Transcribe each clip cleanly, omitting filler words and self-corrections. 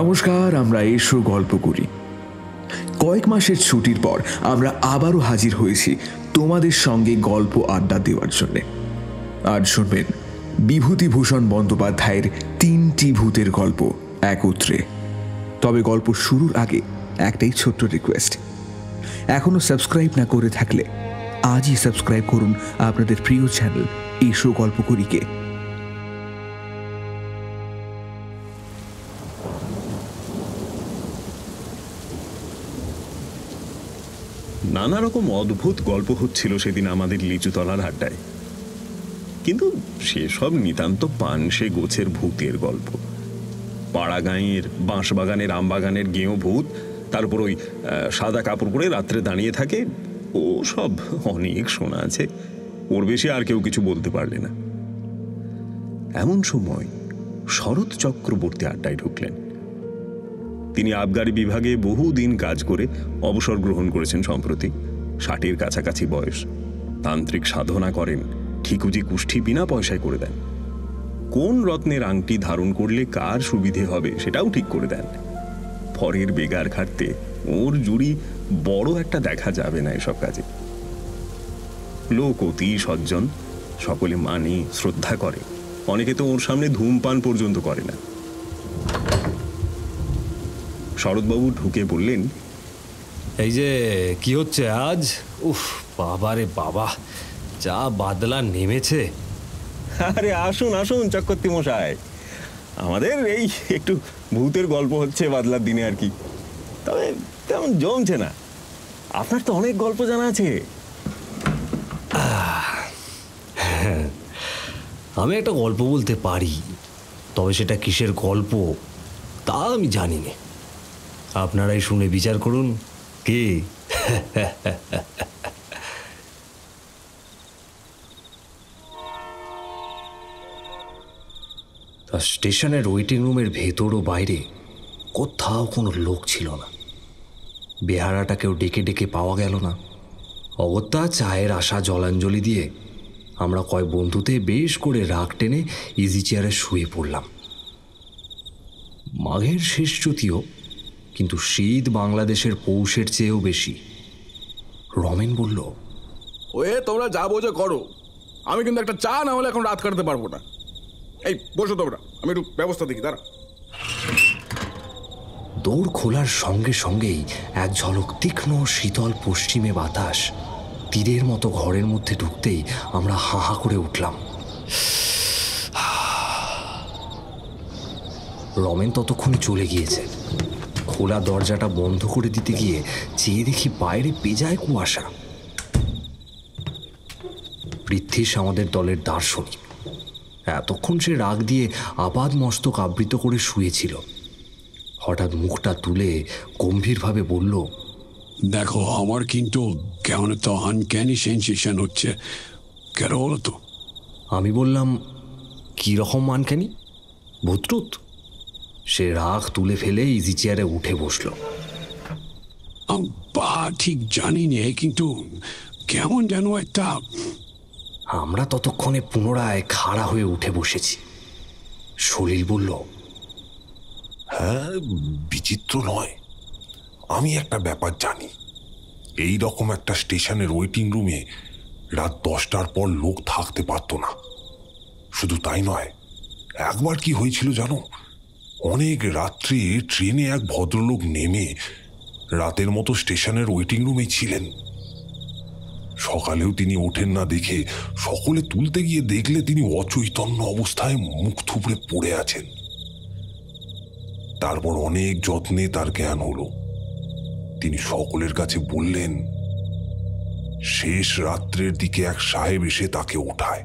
নমস্কার, আমরা এসো গল্প করি। কয়েক মাসের ছুটির পর আমরা আবারও হাজির হয়েছি তোমাদের সঙ্গে গল্প আড্ডা দেওয়ার জন্য। আজ শুনবেন বিভূতিভূষণ বন্দ্যোপাধ্যায়ের 3টি ভূতের গল্প একত্রে। তবে গল্প শুরুর আগে একটাই ছোট্ট রিকোয়েস্ট, এখনো সাবস্ক্রাইব না করে থাকলে আজই সাবস্ক্রাইব করুন আপনাদের প্রিয় চ্যানেল এসো গল্প করিকে। নানা রকম অদ্ভুত গল্প হচ্ছিল সেদিন আমাদের লিচুতলার আড্ডায়, কিন্তু সেসব নিতান্ত পানসে গোছের ভূতের গল্প। পাড়া গাঁয়ের বাঁশবাগানের আমবাগানের গেঁয়ো ভূত, তারপর ওই সাদা কাপড় পরে রাত্রে দাঁড়িয়ে থাকে, ও সব অনেক শোনা আছে। ওর বেশি আর কেউ কিছু বলতে পারলে না। এমন সময় শরৎ চক্রবর্তী আড্ডায় ঢুকলেন। তিনি আবগারি বিভাগে বহুদিন কাজ করে অবসর গ্রহণ করেছেন সম্প্রতি। 60-এর কাছাকাছি বয়স। তান্ত্রিক সাধনা করেন, ঠিকুজি কুষ্ঠি বিনা পয়সায় করে দেন। কোন রত্নের আংটি ধারণ করলে কার সুবিধে হবে সেটাও ঠিক করে দেন। পরের বেগার খাটতে ওর জুড়ি বড় একটা দেখা যাবে না এসব কাজে। লোক অতি সজ্জন, সকলে মানে শ্রদ্ধা করে, অনেকে তো ওর সামনে ধূমপান পর্যন্ত করে না। শরৎবাবু ঢুকে বললেন, এই যে কি হচ্ছে আজ? উফ বাবা রে বাবা, যা বাদলা নেমেছে। আরে আসুন আসুন চক্রবর্তী মশাই, আমাদের এই একটু ভূতের গল্প হচ্ছে বাদলার দিনে আর কি। তবে তেমন জমছে না। আপনার তো অনেক গল্প জানা আছে। আমি একটা গল্প বলতে পারি, তবে সেটা কিসের গল্প তা আমি জানি না। আপনারাই শুনে বিচার করুন। কে? স্টেশনের ওয়েটিং রুমের ভেতর ও বাইরে কোথাও কোনো লোক ছিল না। বেহারাটাকেও ডেকে ডেকে পাওয়া গেল না। অগত্যা চায়ের আশা জলাঞ্জলি দিয়ে আমরা কয় বন্ধুতে বেশ করে রাগ টেনে ইজি চেয়ারে শুয়ে পড়লাম। মাঘের শেষ যদিও, কিন্তু শীত বাংলাদেশের পৌষের চেয়েও বেশি। রমেন বলল, ওয়ে তোমরা যা বোঝো করো, আমি কিন্তু একটা চা না হলে এখন রাত কাটতে পারবো না। এই বসো তোমরা, আমি একটু ব্যবস্থা দেখি। তারা দৌড় খোলার সঙ্গে সঙ্গেই এক ঝলক তীক্ষ্ণ শীতল পশ্চিমে বাতাস তীরের মতো ঘরের মধ্যে ঢুকতেই আমরা হাঁ হাঁ করে উঠলাম। রমেন ততক্ষণে চলে গিয়েছে। খোলা দরজাটা বন্ধ করে দিতে গিয়ে চেয়ে দেখি বাইরে বেজায় কুয়াশা। পৃথ্বীশ আমাদের দলের দার্শনিক। এতক্ষণ সে রাগ দিয়ে আপাদ মস্তক আবৃত করে শুয়েছিল। হঠাৎ মুখটা তুলে গম্ভীরভাবে বলল, দেখো, আমার কিন্তু কেমন একটা আনক্যানি সেন্সেশন হচ্ছে। কেন বলো তো? আমি বললাম, কি রকম আনক্যানি? ভূতটুত? সে রাগ তুলে ফেলে ইজি চেয়ারে উঠে বসল। বা ঠিক জানি নে, কিন্তু কেমন যেন একটা। আমরা ততক্ষণে পুনরায় খাড়া হয়ে উঠে বসেছি। সলিল বলল, হ্যাঁ, বিচিত্র নয়। আমি একটা ব্যাপার জানি। এই রকম একটা স্টেশনের ওয়েটিং রুমে রাত 10টার পর লোক থাকতে পারতো না। শুধু তাই নয়, একবার কি হয়েছিল জানো? অনেক রাত্রে ট্রেনে এক ভদ্রলোক নেমে রাতের মতো স্টেশনের ওয়েটিং রুমে ছিলেন। সকালেও তিনি ওঠেন না দেখে সকলে তুলতে গিয়ে দেখলে তিনি অচৈতন্য অবস্থায় মুখ থুবড়ে পড়ে আছেন। তারপর অনেক যত্নে তার জ্ঞান হলো। তিনি সকলের কাছে বললেন। শেষ রাত্রের দিকে এক সাহেব এসে তাকে ওঠায়।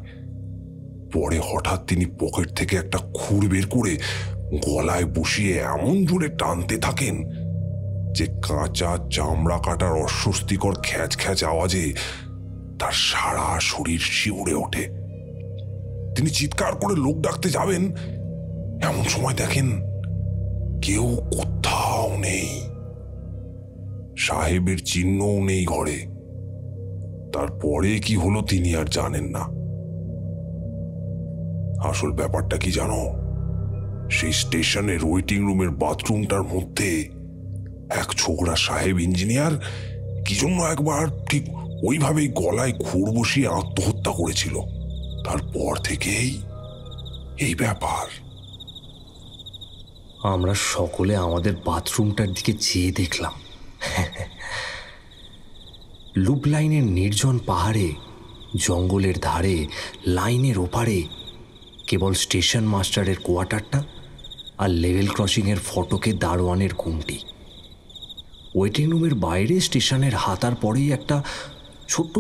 পরে হঠাৎ তিনি পকেট থেকে একটা খুর বের করে গলায় বসিয়ে এমন জোরে টানতে থাকেন যে কাঁচা চামড়া কাটার অস্বস্তিকর খ্যাচ খ্যাচ আওয়াজে তার সারা শরীর শিউরে ওঠে। তিনি চিৎকার করে লোক ডাকতে যাবেন, এমন সময় দেখেন কেউ কোথাও নেই। সাহেবের চিহ্নও নেই ঘরে। তারপরে কি হলো তিনি আর জানেন না। আসল ব্যাপারটা কি জানো? সেই স্টেশনের ওয়েটিং রুমের বাথরুমটার মধ্যে এক ছোকরা সাহেব ইঞ্জিনিয়ার কি জন্য একবার ঠিক ওইভাবেই গলায় ঘুর বসিয়ে আত্মহত্যা করেছিল। তারপর থেকেই এই ব্যাপার। আমরা সকলে আমাদের বাথরুমটার দিকে চেয়ে দেখলাম। লুপ লাইনের নির্জন পাহাড়ে, জঙ্গলের ধারে, লাইনের ওপারে কেবল স্টেশন মাস্টারের কোয়ার্টারটা আর লেভেল ক্রসিংয়ের ফটকে দারোয়ানের ঘুমটি। ওয়েটিং রুমের বাইরে স্টেশনের হাতার পরেই একটা ছোট্ট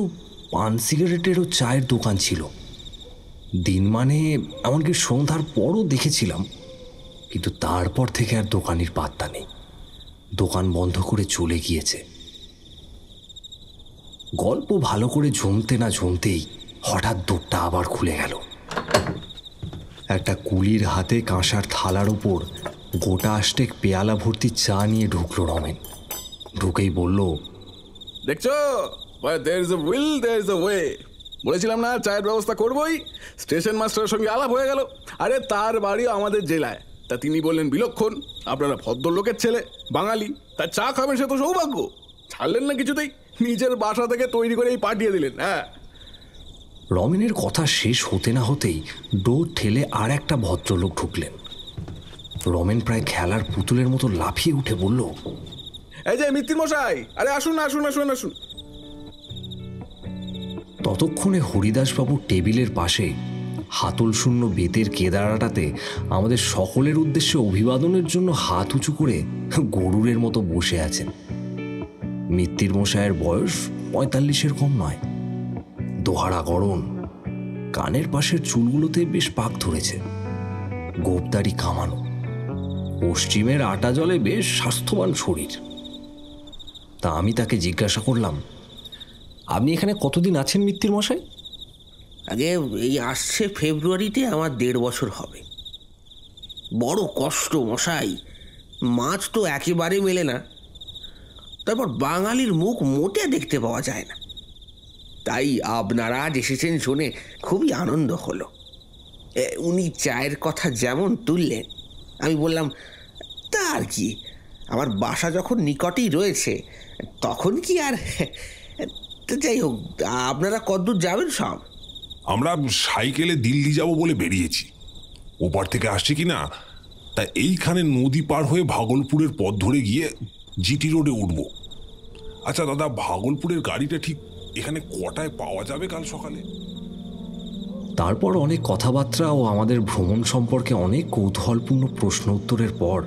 পান সিগারেটের ও চায়ের দোকান ছিল। দিন মানে এমনকি সন্ধ্যার পরও দেখেছিলাম, কিন্তু তারপর থেকে আর দোকানির পাত্তা নেই। দোকান বন্ধ করে চলে গিয়েছে। গল্প ভালো করে জমতে না জমতেই হঠাৎ দোরটা আবার খুলে গেল। একটা কুলির হাতে কাঁসার থালার উপর গোটা আষ্টেক পেয়ালা ভর্তি চা নিয়ে ঢুকলো রমেন। ঢুকেই বলল, দেখছো, there is a will, there is a way। বলেছিলাম না চায়ের ব্যবস্থা করবোই। স্টেশন মাস্টারের সঙ্গে আলাপ হয়ে গেল। আরে তার বাড়ি আমাদের জেলায়, তা তিনি বললেন বিলক্ষণ, আপনারা ভদ্রলোকের ছেলে, বাঙালি, তার চা খাবেন সে তো সৌভাগ্য। ছাড়লেন না কিছুতেই, নিজের বাসা থেকে তৈরি করেই পাঠিয়ে দিলেন। হ্যাঁ। রমেনের কথা শেষ হতে না হতেই ডোর ঠেলে আর একটা ভদ্রলোক ঢুকলেন। রমেন প্রায় খেলার পুতুলের মতো লাফিয়ে উঠে বলল, এই যে মিত্তির মশাই, আরে আসুন আসুন আসুন আসুন। ততক্ষণে হরিদাসবাবু টেবিলের পাশে হাতল শূন্য বেতের কেদারাটাতে আমাদের সকলের উদ্দেশ্যে অভিবাদনের জন্য হাত উঁচু করে গরুরের মতো বসে আছেন। মিত্তির মশাইয়ের বয়স 45-এর কম নয়। দোহারা গড়ন, কানের পাশের চুলগুলোতে বেশ পাক ধরেছে, গোপদাড়ি কামানো, পশ্চিমের আটা জলে বেশ স্বাস্থ্যবান শরীর। তা আমি তাকে জিজ্ঞাসা করলাম, আপনি এখানে কতদিন আছেন মিত্তির মশাই? আগে এই আসছে ফেব্রুয়ারিতে আমার 1.5 বছর হবে। বড় কষ্ট মশাই, মাছ তো একেবারে মেলে না, তারপর বাঙালির মুখ মোটে দেখতে পাওয়া যায় না। তাই আপনারা আজ এসেছেন শুনে খুবই আনন্দ হলো। উনি চায়ের কথা যেমন তুললেন, আমি বললাম, তা আর কি, আমার বাসা যখন নিকটেই রয়েছে তখন কি আর। যাই হোক, আপনারা কতদূর যাবেন সব? আমরা সাইকেলে দিল্লি যাব বলে বেরিয়েছি। ওপার থেকে আসছে কি না, তা এইখানে নদী পার হয়ে ভাগলপুরের পথ ধরে গিয়ে জিটি রোডে উঠব। আচ্ছা দাদা, ভাগলপুরের গাড়িটা ঠিক এখানে কটায় পাওয়া যাবে কাল সকালে? তারপর অনেক কথাবার্তা ও আমাদের ভ্রমণ সম্পর্কে অনেক কৌতূহলপূর্ণ প্রশ্ন উত্তরের পর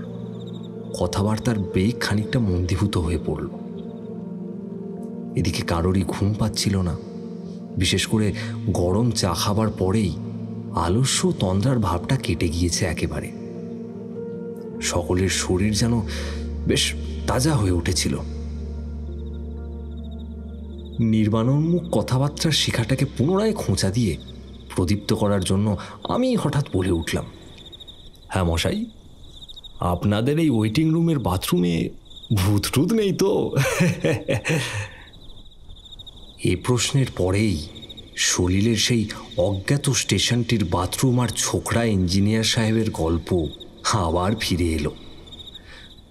কথাবার্তার বেগ খানিকটা মন্দীভূত হয়ে পড়ল। এদিকে কারোরই ঘুম পাচ্ছিল না। বিশেষ করে গরম চা খাবার পরেই আলস্য তন্দ্রার ভাবটা কেটে গিয়েছে একেবারে। সকলের শরীর যেন বেশ তাজা হয়ে উঠেছিল। নির্বাণোন্মুখ কথাবার্তার শিখাটাকে পুনরায় খোঁচা দিয়ে প্রদীপ্ত করার জন্য আমি হঠাৎ বলে উঠলাম, হ্যাঁ মশাই, আপনাদের এই ওয়েটিং রুমের বাথরুমে ভূত টুত নেই তো? এ প্রশ্নের পরেই সলিলের সেই অজ্ঞাত স্টেশনটির বাথরুম আর ছোকরা ইঞ্জিনিয়ার সাহেবের গল্প আবার ফিরে এলো।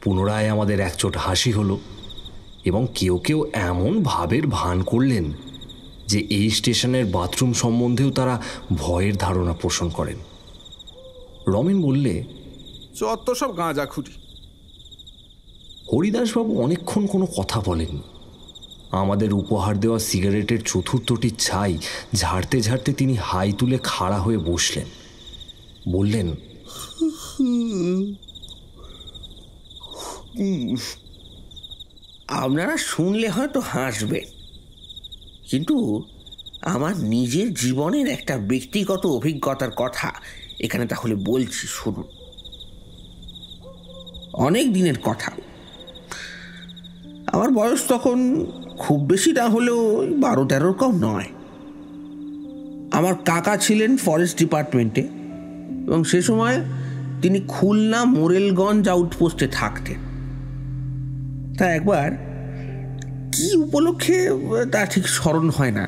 পুনরায় আমাদের একচোট হাসি হলো এবং কেউ কেউ এমন ভাবের ভান করলেন যে এই স্টেশনের বাথরুম সম্বন্ধেও তারা ভয়ের ধারণা পোষণ করেন। রমেন বললে, চত্ব সব গাঁজা খুঁটি। হরিদাসবাবু অনেকক্ষণ কোনো কথা বলেননি। আমাদের উপহার দেওয়া সিগারেটের চতুর্থটির ছাই ঝাড়তে ঝাড়তে তিনি হাই তুলে খাড়া হয়ে বসলেন। বললেন, আপনারা শুনলে হয়তো হাসবেন, কিন্তু আমার নিজের জীবনের একটা ব্যক্তিগত অভিজ্ঞতার কথা এখানে তাহলে বলছি, শুনুন। অনেক দিনের কথা। আমার বয়স তখন খুব বেশি না হলেও 12-13 কম নয়। আমার কাকা ছিলেন ফরেস্ট ডিপার্টমেন্টে এবং সে সময় তিনি খুলনা মোরেলগঞ্জ আউটপোস্টে থাকতেন। তা একবার কি উপলক্ষে তা ঠিক স্মরণ হয় না,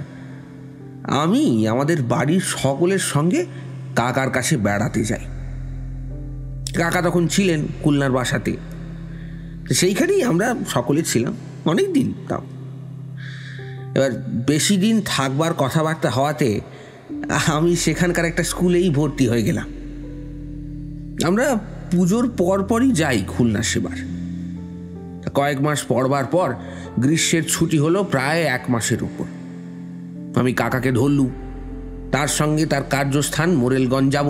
আমি আমাদের বাড়ির সকলের সঙ্গে কাকার কাছে বেড়াতে যাই। কাকা তখন ছিলেন খুলনার বাসাতে, সেইখানেই আমরা সকলে ছিলাম অনেক দিন। তাও এবার বেশি দিন থাকবার কথাবার্তা হওয়াতে আমি সেখানকার একটা স্কুলেই ভর্তি হয়ে গেলাম। আমরা পুজোর পরপরই যাই খুলনা সেবার। কয়েক মাস পড়বার পর গ্রীষ্মের ছুটি হলো প্রায় 1 মাসের উপর। আমি কাকাকে ধরলুম, তার সঙ্গে তার কার্যস্থান মোরেলগঞ্জ যাব।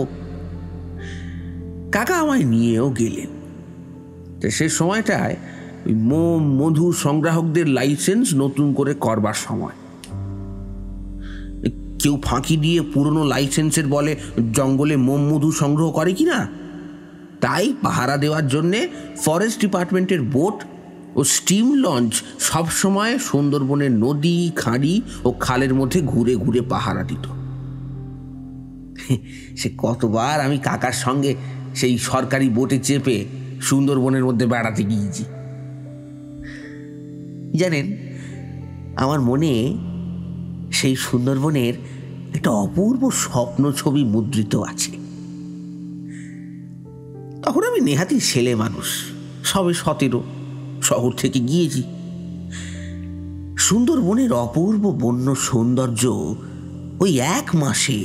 কাকা আমায় নিয়েও গেলেন। তো সে সময়টায় মোম মধু সংগ্রাহকদের লাইসেন্স নতুন করে করবার সময়। কেউ ফাঁকি দিয়ে পুরনো লাইসেন্সের বলে জঙ্গলে মোম মধু সংগ্রহ করে কিনা, তাই পাহারা দেওয়ার জন্যে ফরেস্ট ডিপার্টমেন্টের বোট ও স্টিম লঞ্চ সবসময় সুন্দরবনের নদী, খাঁড়ি ও খালের মধ্যে ঘুরে ঘুরে পাহারা দিত। সে কতবার আমি কাকার সঙ্গে সেই সরকারি বোটে চেপে সুন্দরবনের মধ্যে বেড়াতে গিয়েছি। জানেন, আমার মনে সেই সুন্দরবনের একটা অপূর্ব স্বপ্ন ছবি মুদ্রিত আছে। তখন আমি নেহাতি ছেলে মানুষ, সবে 17, শহর থেকে গিয়েছি। সুন্দরবনের অপূর্ব বন্য সৌন্দর্য ওই 1 মাসে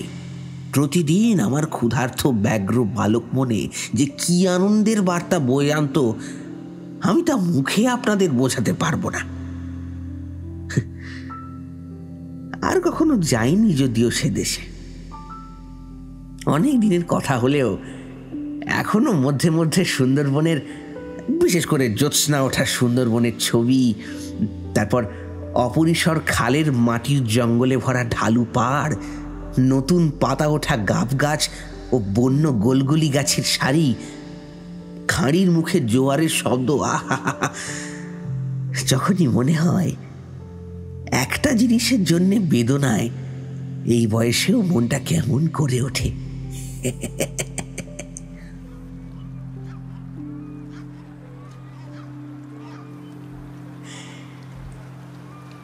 প্রতিদিন আমার ক্ষুধার্ত ব্যগ্র বালক মনে যে কি আনন্দের বার্তা বয়ে আনতো, আমি তা মুখে আপনাদের বোঝাতে পারবো না। আর কখনো যাইনি যদিও সে দেশে। অনেক দিনের কথা হলেও এখনো মধ্যে মধ্যে সুন্দরবনের, বিশেষ করে জ্যোৎস্না ওঠা সুন্দরবনের ছবি, তারপর অপরিসর খালের মাটির জঙ্গলে ভরা ঢালু পাড়, নতুন পাতা ওঠা গাব গাছ ও বন্য গোলগুলি গাছের সারি, খাঁড়ির মুখে জোয়ারের শব্দ, আহা! যখনই মনে হয় একটা জিনিসের জন্যে বেদনায় এই বয়সেও মনটা কেমন করে ওঠে।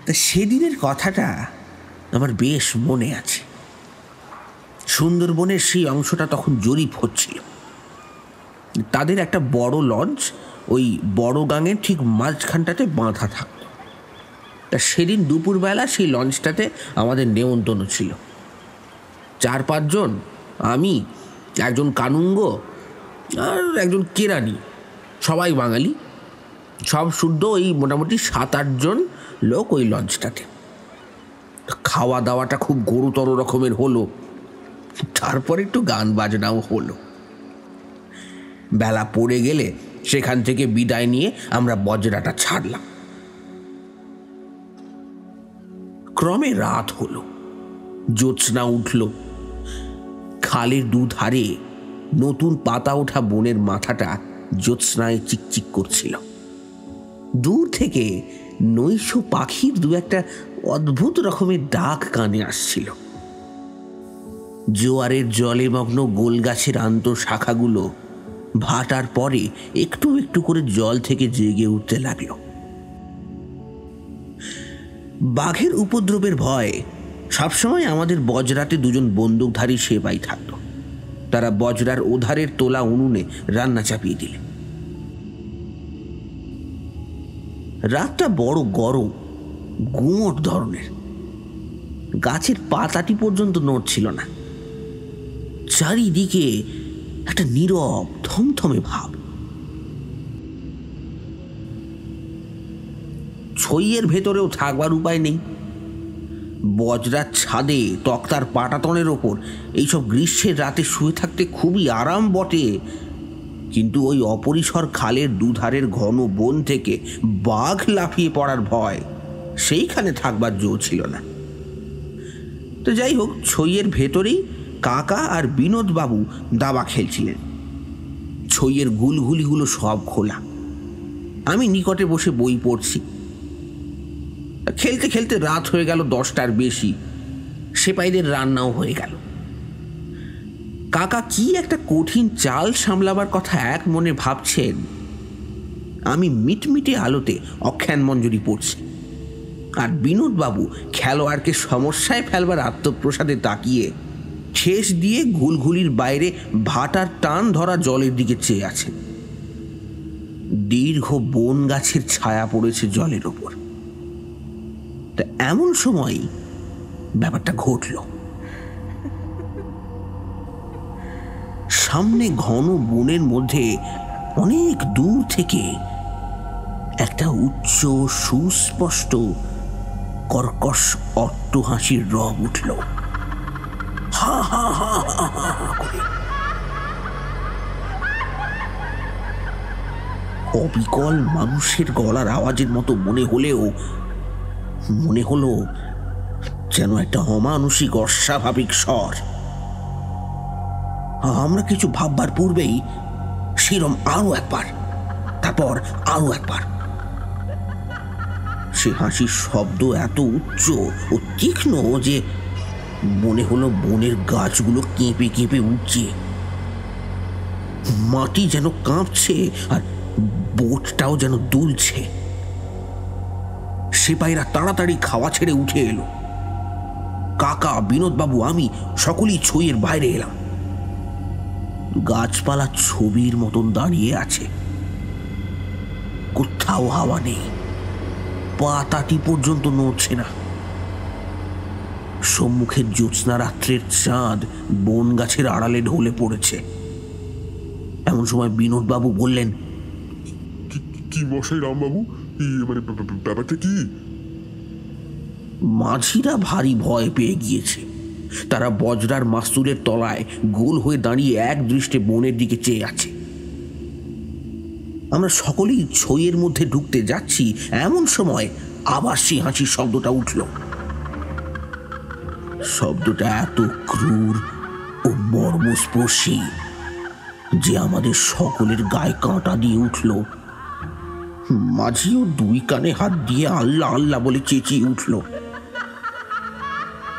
তা সেদিনের কথাটা আমার বেশ মনে আছে। সুন্দরবনের সেই অংশটা তখন জরিপ হচ্ছিল। তাদের একটা বড় লঞ্চ ওই বড় গাঙের ঠিক মাঝখানটাতে বাঁধা থাকত। তা সেদিন দুপুরবেলা সেই লঞ্চটাতে আমাদের নেমন্তন্ন ছিল। 4-5 জন, আমি, একজন কানুঙ্গ আর একজন কেরানি, সবাই বাঙালি, সব শুদ্ধ ওই মোটামুটি 7-8 জন লোক ওই লঞ্চটাতে। খাওয়া দাওয়াটা খুব গুরুতর রকমের হলো, তারপর একটু গান বাজনাও হলো। বেলা পড়ে গেলে সেখান থেকে বিদায় নিয়ে আমরা বজরাটা ছাড়লাম। ক্রমে রাত হলো, জ্যোৎস্না উঠল। খালের দুধারে নতুন পাতা ওঠা বনের মাথাটা জ্যোৎস্নায় চিকচিক করছিল। দূর থেকে নৈশ পাখির 2-1টা অদ্ভুত রকমের ডাক কানে আসছিল। জোয়ারের জলে মগ্ন গোল গাছের আন্তঃশাখাগুলো ভাটার পরে একটু একটু করে জল থেকে জেগে উঠতে লাগলো। বাঘের উপদ্রবের ভয়ে সবসময় আমাদের বজরাতে 2 জন বন্দুকধারী সেপাই থাকত। তারা বজরার ওধারের তোলা উনুনে রান্না চাপিয়ে দিলে। রাতটা বড় গরম, গুমোট ধরনের। গাছের পাতাটি পর্যন্ত নড়ছিল না। চারিদিকে একটা নীরব থমথমে ভাব। ছইয়ের ভেতরেও থাকবার উপায় নেই। বজরার ছাদে তক্তার পাটাতনের ওপর এইসব গ্রীষ্মের রাতে শুয়ে থাকতে খুবই আরাম বটে, কিন্তু ওই অপরিসর খালের দুধারের ঘন বন থেকে বাঘ লাফিয়ে পড়ার ভয়, সেইখানে থাকবার জো ছিল না। তো যাই হোক, ছইয়ের ভেতরেই কাকা আর বিনোদবাবু দাবা খেলছিলেন। ছইয়ের গুলগুলিগুলো সব খোলা। আমি নিকটে বসে বই পড়ছি। খেলতে খেলতে রাত হয়ে গেল 10টার বেশি। সেপাইদের রান্নাও হয়ে গেল। কাকা কি একটা কঠিন চাল সামলাবার কথা এক মনে ভাবছেন। আমি মিটমিটে আলোতে অখ্যান মঞ্জুরি পড়ছি, আর বিনোদবাবু খেলোয়াড়কে সমস্যায় ফেলবার আত্মপ্রসাদে তাকিয়ে ঠেস দিয়ে ঘুলঘুলির বাইরে ভাটার টান ধরা জলের দিকে চেয়ে আছে। দীর্ঘ বন গাছের ছায়া পড়েছে জলের ওপর। তা এমন সময় ব্যাপারটা ঘটল। সামনে ঘন বনের মধ্যে অনেক দূর থেকে একটা উচ্চ সুস্পষ্ট কর্কশ অট্টহাসির রব উঠল। হা হা হা হা হা করে অবিকল মানুষের গলার আওয়াজের মতো মনে হলো যেন একটা অমানুষিক অস্বাভাবিক স্বর। আমরা কিছু ভাববার পূর্বেই সেরম আরো একবার, তারপর আরো একবার। সে হাসির শব্দ এত উচ্চ ও তীক্ষ্ণ যে মনে হলো বনের গাছগুলো কেঁপে কেঁপে উঠছে, মাটি যেন কাঁপছে আর বোটটাও যেন দুলছে। সিপাহীরা তাড়াতাড়ি খাওয়া ছেড়ে উঠে এলো। কাকা, বিনোদবাবু, আমি সকলেই ছইয়ের বাইরে এলাম। গাছপালা ছবির মতন দাঁড়িয়ে আছে, কোথাও হাওয়া নেই, পাতাটি পর্যন্ত নড়ছে না। সম্মুখের জ্যোৎস্না রাত্রের চাঁদ বন গাছের আড়ালে ঢলে পড়েছে। এমন সময় বিনোদবাবু বললেন, কি মশাই রামবাবু, মানে ব্যাপারটা কি? মাঝিরা ভারী ভয় পেয়ে গিয়েছে। তারা বজরার মাস্তুলের তলায় গোল হয়ে দাঁড়িয়ে এক দৃষ্টে বনের দিকে চেয়ে আছে। আমরা সকলেই ছইয়ের মধ্যে ঢুকতে যাচ্ছি, এমন সময় আবার সেই হাসির শব্দটা উঠল। শব্দটা এত ক্রূর ও মর্মস্পর্শী যে আমাদের সকলের গায়ে কাঁটা দিয়ে উঠল। মাঝিও দুই কানে হাত দিয়ে আল্লাহ আল্লাহ বলে চেঁচিয়ে উঠল।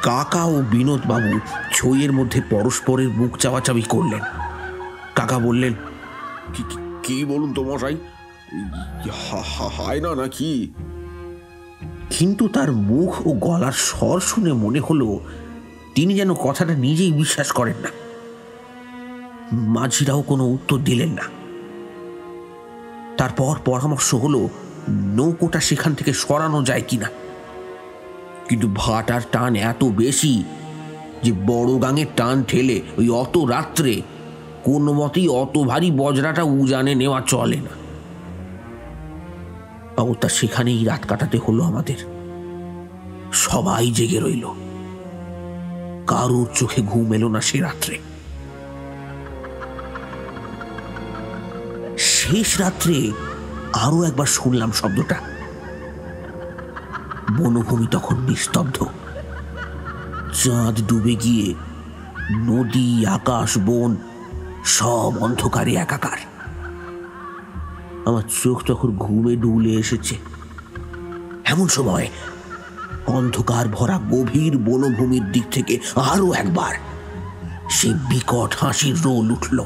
কাকা ও বিনোদবাবু ছইয়ের মধ্যে পরস্পরের মুখ চাওয়াচাবি করলেন। কাকা বললেন, কি বলুন তো মশাই, হায় না নাকি? কিন্তু তার মুখ ও গলার স্বর শুনে মনে হলো তিনি যেন কথাটা নিজেই বিশ্বাস করেন না। মাঝিরাও কোনো উত্তর দিলেন না। তারপর পরামর্শ হলো নৌকোটা সেখান থেকে সরানো যায় কিনা। কিন্তু ভাটার টান এত বেশি যে বড় গাঙের টান ঠেলে ওই অত রাত্রে কোনো মতেই অত ভারী বজরাটা উজানে নেওয়া চলে না। অবস্থা সেখানেই রাত কাটাতে হলো আমাদের। সবাই জেগে রইল, কারোর চোখে ঘুম এলো না সে রাত্রে। শেষ রাত্রে আরো একবার শুনলাম শব্দটা। বনভূমি তখন নিস্তব্ধ। চাঁদ ডুবে গিয়ে নদী, আকাশ, বন সব অন্ধকারে একাকার। আমার চোখ তখন ঘুমে ডুলে এসেছে। এমন সময় অন্ধকার ভরা গভীর বনভূমির দিক থেকে আরো একবার সে বিকট হাসির রোল উঠল।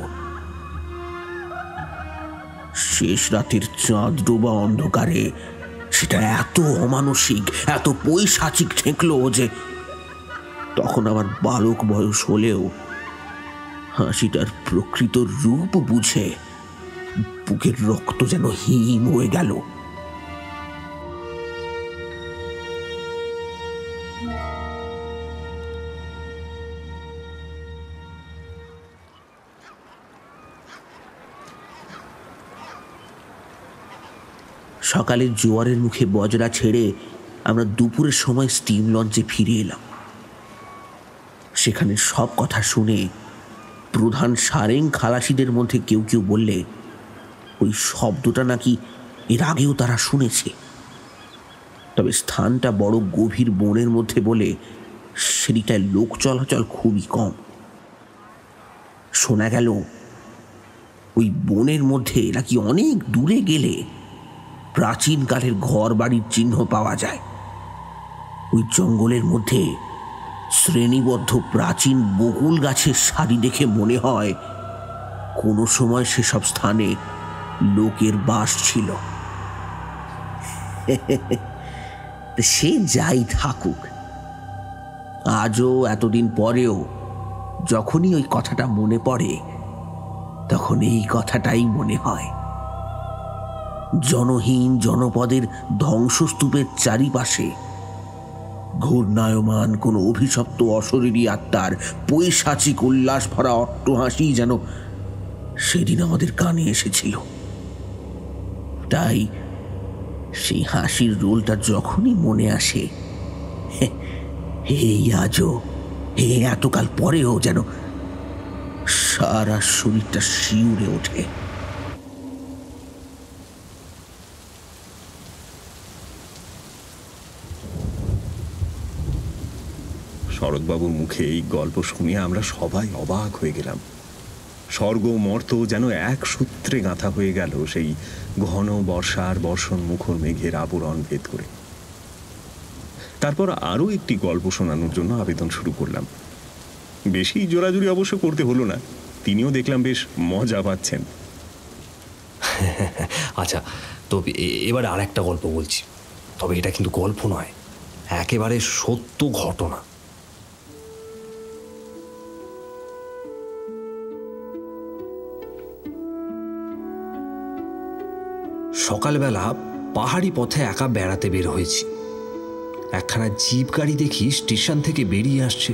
শেষ রাতের চাঁদ ডোবা অন্ধকারে সেটা এত অমানসিক, এত পৈশাচিক ঠেকলো যে তখন আমার বালক বয়স হলেও হাসিটার প্রকৃত রূপ বুঝে বুকের রক্ত যেন হিম হয়ে গেল। সকালের জোয়ারের মুখে বজরা ছেড়ে আমরা দুপুরের সময় স্টিম লঞ্চে ফিরে এলাম। সেখানে সব কথা শুনে প্রধান সারেং খালাসিদের মধ্যে কেউ কেউ বললে ওই শব্দটা নাকি এর আগেও তারা শুনেছে, তবে স্থানটা বড় গভীর বনের মধ্যে বলে সেদিকটায় লোক চলাচল খুবই কম। শোনা গেল ওই বনের মধ্যে নাকি অনেক দূরে গেলে প্রাচীনকালের ঘর বাড়ির চিহ্ন পাওয়া যায়। ওই জঙ্গলের মধ্যে শ্রেণীবদ্ধ প্রাচীন বকুল গাছের সারি দেখে মনে হয় কোনো সময় সেসব স্থানে লোকের বাস ছিল। সে যাই থাকুক, আজও এতদিন পরেও যখনই ওই কথাটা মনে পড়ে তখন এই কথাটাই মনে হয়। জনহীন জনপদের ধ্বংসস্তূপের চারিপাশে ঘূর্ণায়মান কোনো অভিশপ্ত অশরীরী আত্মার পৈশাচিক উল্লাস ভরা অট্টহাসি যেন সেদিন আমাদের কানে এসেছিল। তাই সেই হাসির রোলটা যখনই মনে আসে, এই আজও এতকাল পরেও যেন সারা শরীরটা শিউরে ওঠে। শরৎবাবুর মুখে এই গল্প শুনে আমরা সবাই অবাক হয়ে গেলাম। স্বর্গ মর্ত যেন এক সূত্রে গাঁথা হয়ে গেল সেই ঘন বর্ষার বর্ষণ মুখর মেঘের আবরণ ভেদ করে। তারপর আরও একটি গল্প শোনানোর জন্য আবেদন শুরু করলাম। বেশি জোরাজুরি অবশ্য করতে হলো না, তিনিও দেখলাম বেশ মজা পাচ্ছেন। আচ্ছা, তো এবার আর একটা গল্প বলছি, তবে এটা কিন্তু গল্প নয়, একেবারে সত্য ঘটনা। সকালবেলা পাহাড়ি পথে একা বেড়াতে বের হয়েছি। একখানা জিপ গাড়ি দেখি স্টেশন থেকে বেরিয়ে আসছে।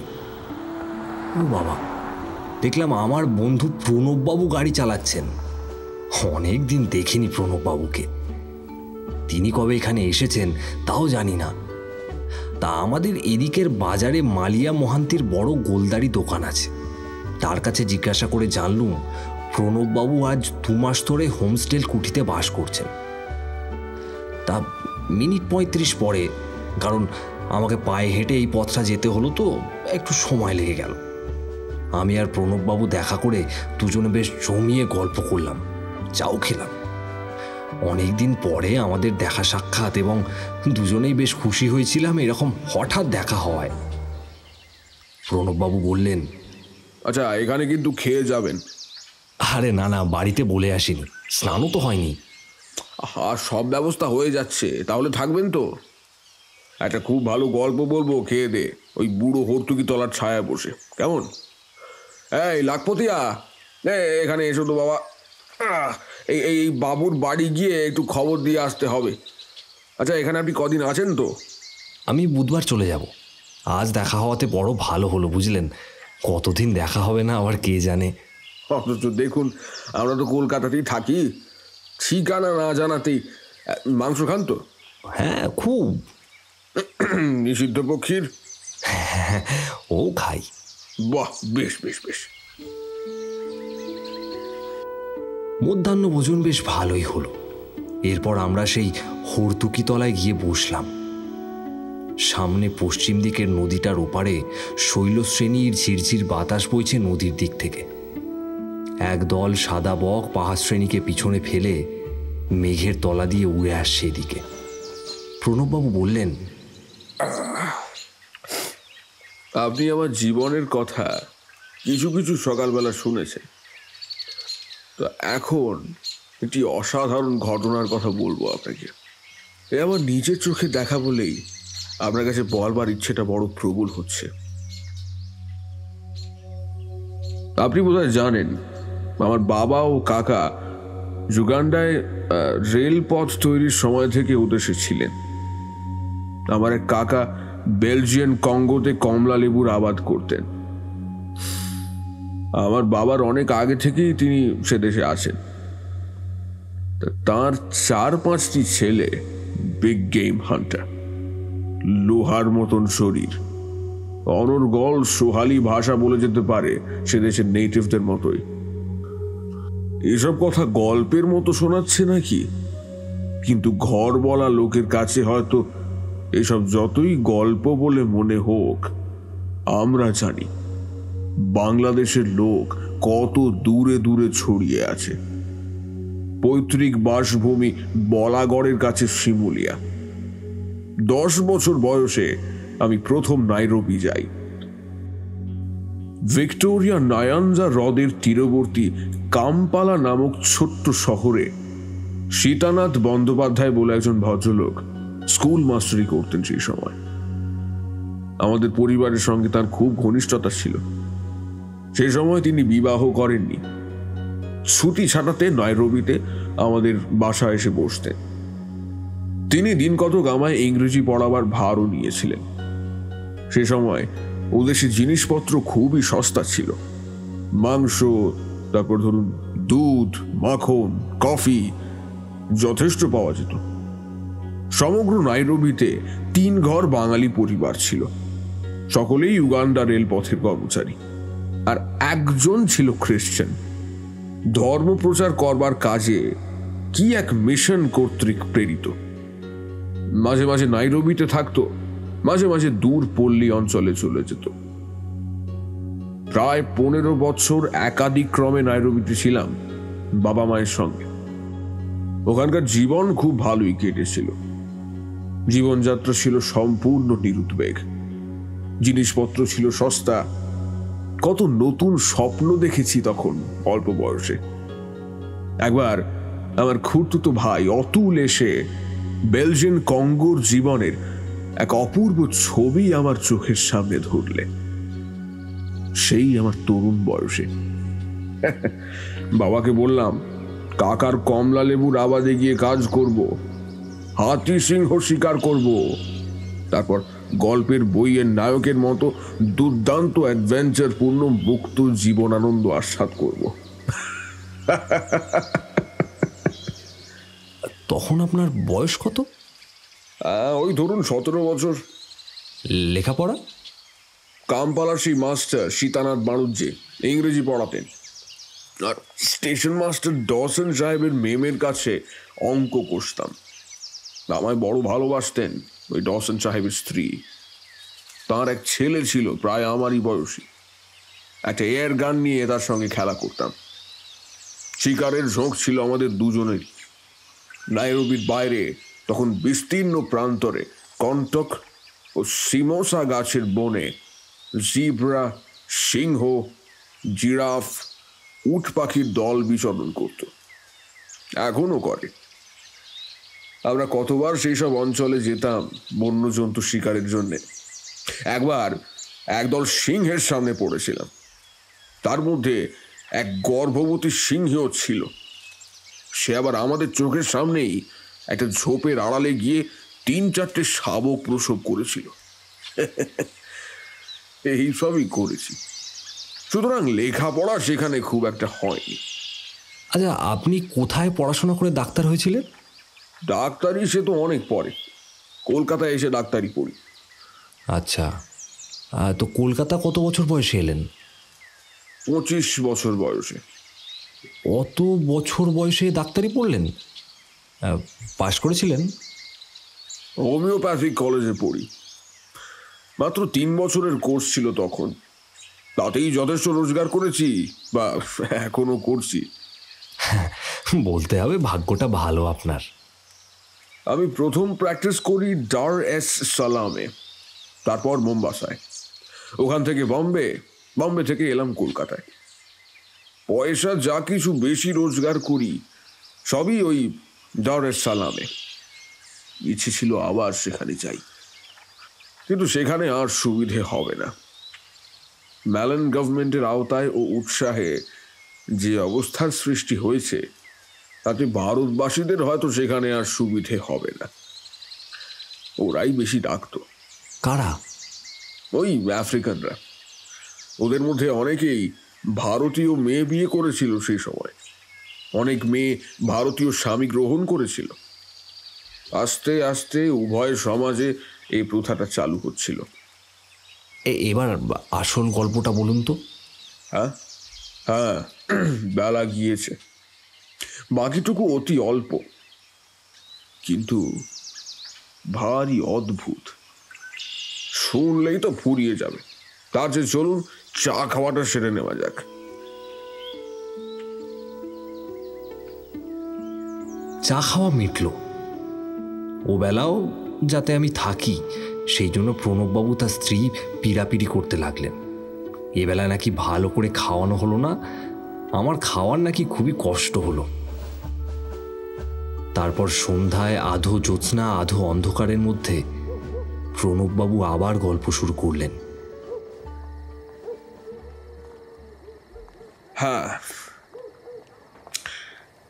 ও বাবা, দেখলাম আমার বন্ধু প্রণববাবু গাড়ি চালাচ্ছেন। অনেক দিন দেখিনি প্রণববাবুকে, তিনি কবে এখানে এসেছেন তাও জানি না। তা আমাদের এদিকের বাজারে মালিয়া মোহান্তির বড় গোলদারি দোকান আছে, তার কাছে জিজ্ঞাসা করে জানলুম প্রণববাবু আজ 2 মাস ধরে হোমস্টেল কুঠিতে বাস করছেন। তা মিনিট 35 পরে, কারণ আমাকে পায়ে হেঁটে এই পথটা যেতে হলো তো একটু সময় লেগে গেল। আমি আর প্রণববাবু দেখা করে দুজনে বেশ জমিয়ে গল্প করলাম, চাও খেলাম। অনেকদিন পরে আমাদের দেখা সাক্ষাৎ এবং দুজনেই বেশ খুশি হয়েছিলাম এরকম হঠাৎ দেখা হওয়ায়। প্রণববাবু বললেন, আচ্ছা এখানে কিন্তু খেয়ে যাবেন। আরে না না, বাড়িতে বলে আসিনি, স্নানও তো হয়নি। আর সব ব্যবস্থা হয়ে যাচ্ছে, তাহলে থাকবেন তো? একটা খুব ভালো গল্প বলবো খেয়ে দে, ওই বুড়ো হর্তুকি তলার ছায়া বসে, কেমন? এই লাখপতিয়া, এখানে এসো তো বাবা। এই এই বাবুর বাড়ি গিয়ে একটু খবর দিয়ে আসতে হবে। আচ্ছা এখানে আপনি কদিন আছেন তো? আমি বুধবার চলে যাব। আজ দেখা হওয়াতে বড় ভালো হলো, বুঝলেন। কতদিন দেখা হবে না আবার কে জানে। অথচ দেখুন আমরা তো কলকাতাতেই থাকি, ঠিকানা না জানাতেই। মাংস খান তো? হ্যাঁ, খুব। নিষিদ্ধ পক্ষীর? ও খাই। বাহ, বেশ বেশ বেশ। মধ্যাহ্ন ভোজন বেশ ভালোই হলো। এরপর আমরা সেই হর্তুকি তলায় গিয়ে বসলাম। সামনে পশ্চিম দিকের নদীটার ওপারে শৈলশ্রেণীর ঝিরঝির বাতাস বইছে নদীর দিক থেকে। একদল সাদা বক পাহাড় শ্রেণীকে পিছনে ফেলে মেঘের তলা দিয়ে উড়ে আসছে এদিকে। প্রণববাবু বললেন, আপনি আমার জীবনের কথা কিছু কিছু সকালবেলা শুনেছেন, তো এখন একটি অসাধারণ ঘটনার কথা বলবো আপনাকে। এ আমার নিজের চোখে দেখা বলেই আপনার কাছে বলবার ইচ্ছেটা বড় প্রবল হচ্ছে। আপনি বোধহয় জানেন আমার বাবা ও কাকা যুগান্ডায় রেলপথ তৈরির সময় থেকে উদ্দেশ্যে ছিলেন। আমার এক কাকা বেলজিয়ান কঙ্গোতে কমলা লেবুর আবাদ করতেন। আমার বাবার অনেক আগে থেকেই তিনি সে দেশে আছেন। তার 4-5টি ছেলে বিগ গেম হান্টার, লোহার মতন শরীর, অনর্গল সোহালি ভাষা বলে যেতে পারে সে দেশের নেটিভদের মতোই। এসব কথা গল্পের মতো শোনাচ্ছে নাকি, কিন্তু ঘর বলা লোকের কাছে হয়তো এসব যতই গল্প বলে মনে হোক, আমরা জানি বাংলাদেশের লোক কত দূরে দূরে ছড়িয়ে আছে। পৈতৃক বাসভূমি বলাগড়ের কাছে শিমুলিয়া। 10 বছর বয়সে আমি প্রথম নাইরোবি যাই। ভিক্টোরিয়া নায়াঞ্জা হ্রদের তীরবর্তী কাম্পালা নামক ছোট্ট শহরে সীতানাথ বন্দ্যোপাধ্যায় বলে একজন ভদ্রলোক স্কুল মাস্টারি করতেন সেই সময়। আমাদের পরিবারের সঙ্গে তার খুব ঘনিষ্ঠতা ছিল। সে সময় তিনি বিবাহ করেননি। ছুটি ছাটাতে নাইরোবিতে আমাদের বাসায় এসে বসতেন। তিনি দিন কতক আমায় ইংরেজি পড়াবার ভারও নিয়েছিলেন। সে সময় ওদেশে জিনিসপত্র খুবই সস্তা ছিল। মাংস, তারপর ধরুন দুধ, মাখন, কফি যথেষ্ট পাওয়া যেত। সমগ্র নাইরোবিতে 3 ঘর বাঙালি পরিবার ছিল। সকলেই উগান্ডা রেলপথের কর্মচারী, আর একজন ছিল খ্রিস্টান। ধর্মপ্রচার করবার কাজে কি এক মিশন কর্তৃক প্রেরিত। মাঝে মাঝে নাইরোবিতে থাকতো, মাঝে মাঝে দূর পল্লী অঞ্চলে চলে যেত। প্রায় 15 বছর একাধিক ক্রমে নাইরোবিতে ছিলাম বাবা মায়ের সঙ্গে। ওখানকার জীবন খুব ভালোই কেটেছিল। জীবনযাত্রা ছিল সম্পূর্ণ নিরুদ্বেগ। জিনিসপত্র ছিল সস্তা। কত নতুন স্বপ্ন দেখেছি তখন অল্প বয়সে। একবার আমার খুড়তুতো ভাই অতুল এসে বেলজিয়ান কঙ্গোর জীবনের এক অপূর্ব ছবি আমার চোখের সামনে ধরলে। সেই আমার তরুণ বয়সে। বাবাকে বললাম, কাকার কমলা লেবুর আবাদে গিয়ে কাজ করব, হাতি সিংহ শিকার করব, তারপর গল্পের বইয়ের নায়কের মতো দুর্দান্ত অ্যাডভেঞ্চার পূর্ণ মুক্ত জীবনানন্দ আস্বাদ করব। তখন আপনার বয়স কত? ওই ধরুন 17 বছর। লেখাপড়া? কামপালার সেই মাস্টার সীতানাথ বাণুজ্যে ইংরেজি পড়াতেন, আর স্টেশন মাস্টার ডসন সাহেবের মেমের কাছে অঙ্ক কষতাম। আমায় বড় ভালোবাসতেন ওই ডসন সাহেবের স্ত্রী। তার এক ছেলে ছিল প্রায় আমারই বয়সী। একটা এয়ার গান নিয়ে তার সঙ্গে খেলা করতাম। শিকারের ঝোঁক ছিল আমাদের দুজনেরই। নাইরোবির বাইরে তখন বিস্তীর্ণ প্রান্তরে কন্টক ও সিমোসা গাছের বনে জিব্রা, সিংহ, জিরাফ, উট পাখির দল বিচরণ করত, এখনো করে। আমরা কতবার সেই সব অঞ্চলে যেতাম বন্যজন্তু শিকারের জন্য। একবার একদল সিংহের সামনে পড়েছিলাম। তার মধ্যে এক গর্ভবতী সিংহও ছিল। সে আবার আমাদের চোখের সামনেই একটা ঝোপের আড়ালে গিয়ে 3-4টে শাবক প্রসব করেছিল। এই সবই করেছি। সুতরাং লেখাপড়া সেখানে খুব একটা হয়নি। আচ্ছা, আপনি কোথায় পড়াশোনা করে ডাক্তার হয়েছিলেন? ডাক্তারি সে তো অনেক পরে। কলকাতায় এসে ডাক্তারি পড়ি। আচ্ছা, তো কলকাতা কত বছর বয়সে এলেন? 25 বছর বয়সে। অত বছর বয়সে ডাক্তারি পড়লেন? পাশ করেছিলেন? হোমিওপ্যাথিক কলেজে পড়ি। মাত্র 3 বছরের কোর্স ছিল তখন। তাতেই যথেষ্ট রোজগার করেছি, বা এখনো করছি। বলতে হবে ভাগ্যটা ভালো আপনার। আমি প্রথম প্র্যাকটিস করি ডার এস সালামে, তারপর মোম্বাসায়, ওখান থেকে বম্বে, বম্বে থেকে এলাম কলকাতায়। পয়সা যা কিছু বেশি রোজগার করি সবই ওই ডার এস সালামে। ইচ্ছে ছিল আবার সেখানে যাই, কিন্তু সেখানে আর সুবিধে হবে না। ম্যালন গভর্নমেন্টের আওতায় ও উৎসাহে যে অবস্থার সৃষ্টি হয়েছে তাতে ভারতবাসীদের হয়তো সেখানে আর সুবিধে হবে না। ওরাই বেশি ডাকতো। কারা? ওই আফ্রিকানরা। ওদের মধ্যে অনেকেই ভারতীয় মেয়ে বিয়ে করেছিল সেই সময়। অনেক মেয়ে ভারতীয় স্বামী গ্রহণ করেছিল। আস্তে আস্তে উভয় সমাজে এই প্রথাটা চালু হচ্ছিল। এবার আসল গল্পটা বলুন তো। হ্যাঁ হ্যাঁ, বেলা গিয়েছে। বাকিটুকু অতি অল্প, কিন্তু ভারী অদ্ভুত। শুনলেই তো ফুরিয়ে যাবে। তার যে চলুন চা খাওয়াটা সেরে নেওয়া যাক। চা খাওয়া মিটল। ও বেলাও যাতে আমি থাকি সেই জন্য প্রণববাবু তার স্ত্রী পিড়াপিড়ি করতে লাগলেন। এবেলা নাকি ভালো করে খাওয়ানো হলো না, আমার খাওয়ার নাকি খুবই কষ্ট হলো। তারপর সন্ধ্যায় আধো জ্যোৎস্না আধো অন্ধকারের মধ্যে প্রণববাবু আবার গল্প শুরু করলেন। হ্যাঁ,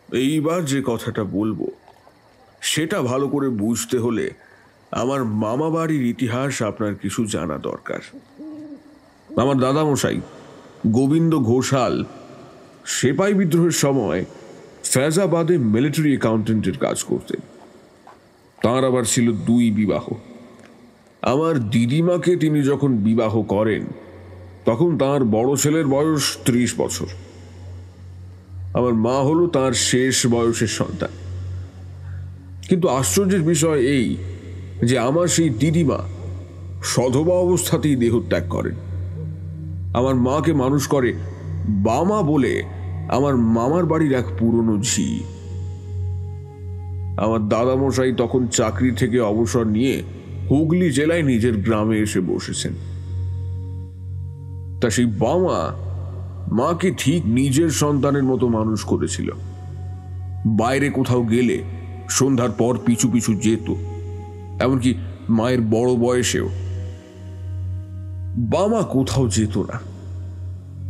এইবার যে কথাটা বলবো সেটা ভালো করে বুঝতে হলে আমার মামা বাড়ির ইতিহাস আপনার কিছু জানা দরকার। আমার দাদামশাই গোবিন্দ ঘোষাল সেপাই বিদ্রোহের সময় ফেজাবাদে মিলিটারি অ্যাকাউন্টেন্টের কাজ করতেন। তাঁর আবার ছিল 2 বিবাহ। আমার দিদিমাকে তিনি যখন বিবাহ করেন তখন তার বড় ছেলের বয়স 30 বছর। আমার মা হলো তার শেষ বয়সের সন্তান। কিন্তু আশ্চর্যের বিষয় এই যে আমার সেই দিদিমা সধবা অবস্থাতেই দেহত্যাগ করেন। আমার মাকে মানুষ করে বামা বলে আমার মামার বাড়ির এক পুরনো ঝি। আমার দাদামশাই তখন চাকরি থেকে অবসর নিয়ে হুগলি জেলায় নিজের গ্রামে এসে বসেছেন। তা সেই বামা মাকে ঠিক নিজের সন্তানের মতো মানুষ করেছিল। বাইরে কোথাও গেলে সন্ধ্যার পর পিছু পিছু যেত, এমনকি মায়ের বড় বয়সেও। বামা কোথাও যেত না।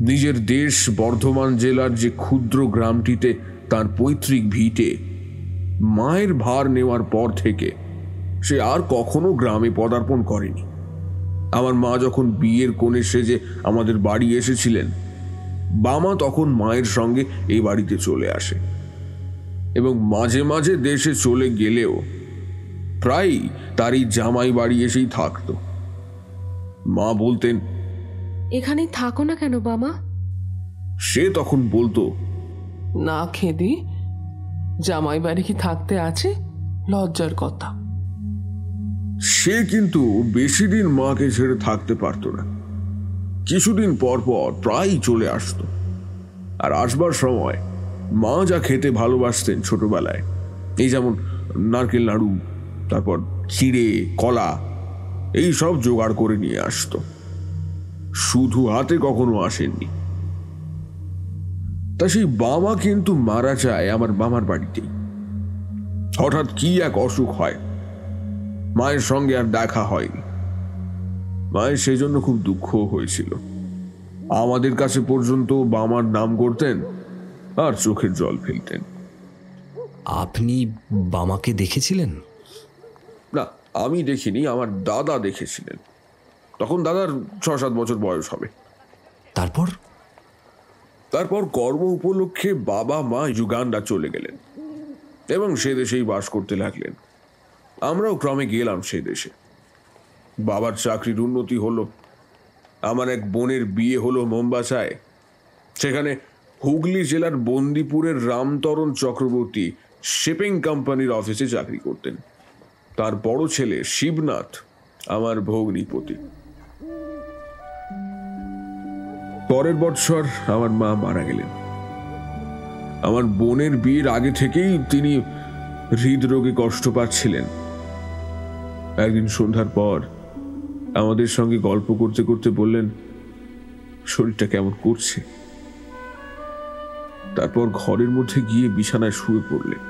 নিজের দেশ বর্ধমান জেলার যে ক্ষুদ্র গ্রামটিতে তার পৈতৃক ভিটে, মায়ের ভার নেওয়ার পর থেকে সে আর কখনো গ্রামে পদার্পণ করেনি। আমার মা যখন বিয়ের কোণে সেজে আমাদের বাড়ি এসেছিলেন, বামা তখন মায়ের সঙ্গে এই বাড়িতে চলে আসে এবং মাঝে মাঝে দেশে চলে গেলেও প্রায়ই তার এই জামাই বাড়ি এসেই থাকতো। মা বলতেন, এখানেই থাকো না কেন বামা? সে তখন বলতো, না খেদি, জামাই বাড়ি কি থাকতে আছে? লজ্জার কথা। সে কিন্তু বেশি দিন মাকে ছেড়ে থাকতে পারত না। কিছুদিন পর পর প্রায়ই চলে আসতো। আর আসবার সময় মা যা খেতে ভালোবাসতেন ছোটবেলায়, এই যেমন নারকেল নাড়ু, তারপর চিড়ে, কলা, এই সব জোগাড় করে নিয়ে আসতো। শুধু হাতে কখনো আসেননি। তা সেই বাবা কিন্তু মারা যায় আমার মামার বাড়িতেই। হঠাৎ কি এক অসুখ হয়, মায়ের সঙ্গে আর দেখা হয়নি। মায়ের সেই জন্য খুব দুঃখ হয়েছিল। আমাদের কাছে পর্যন্ত বামার নাম করতেন আর চোখের জল ফেলতেন। আপনি বামাকে দেখেছিলেন? না, আমি দেখিনি, আমার দাদা দেখেছিলেন। তখন দাদার 6-7 বছর বয়স হবে। তারপর কর্ম উপলক্ষে বাবা মা যুগান্ডা চলে গেলেন এবং সে দেশেই বাস করতে লাগলেন। আমরাও ক্রমে গেলাম সেই দেশে। বাবার চাকরির উন্নতি হলো। আমার এক বোনের বিয়ে হলো মোম্বাসায়। সেখানে হুগলি জেলার বন্দিপুরের রামতরণ চক্রবর্তী শিপিং কোম্পানির অফিসে চাকরি করতেন। তার বড় ছেলে শিবনাথ আমার ভগ্নিপতি। পরের বৎসর আমার মা মারা গেলেন। আমার বোনের বিয়ের আগে থেকেই তিনি হৃদরোগে কষ্ট পাচ্ছিলেন। একদিন সন্ধ্যার পর আমাদের সঙ্গে গল্প করতে করতে বললেন, শরীরটা কেমন করছে। তারপর ঘরের মধ্যে গিয়ে বিছানায় শুয়ে পড়লেন।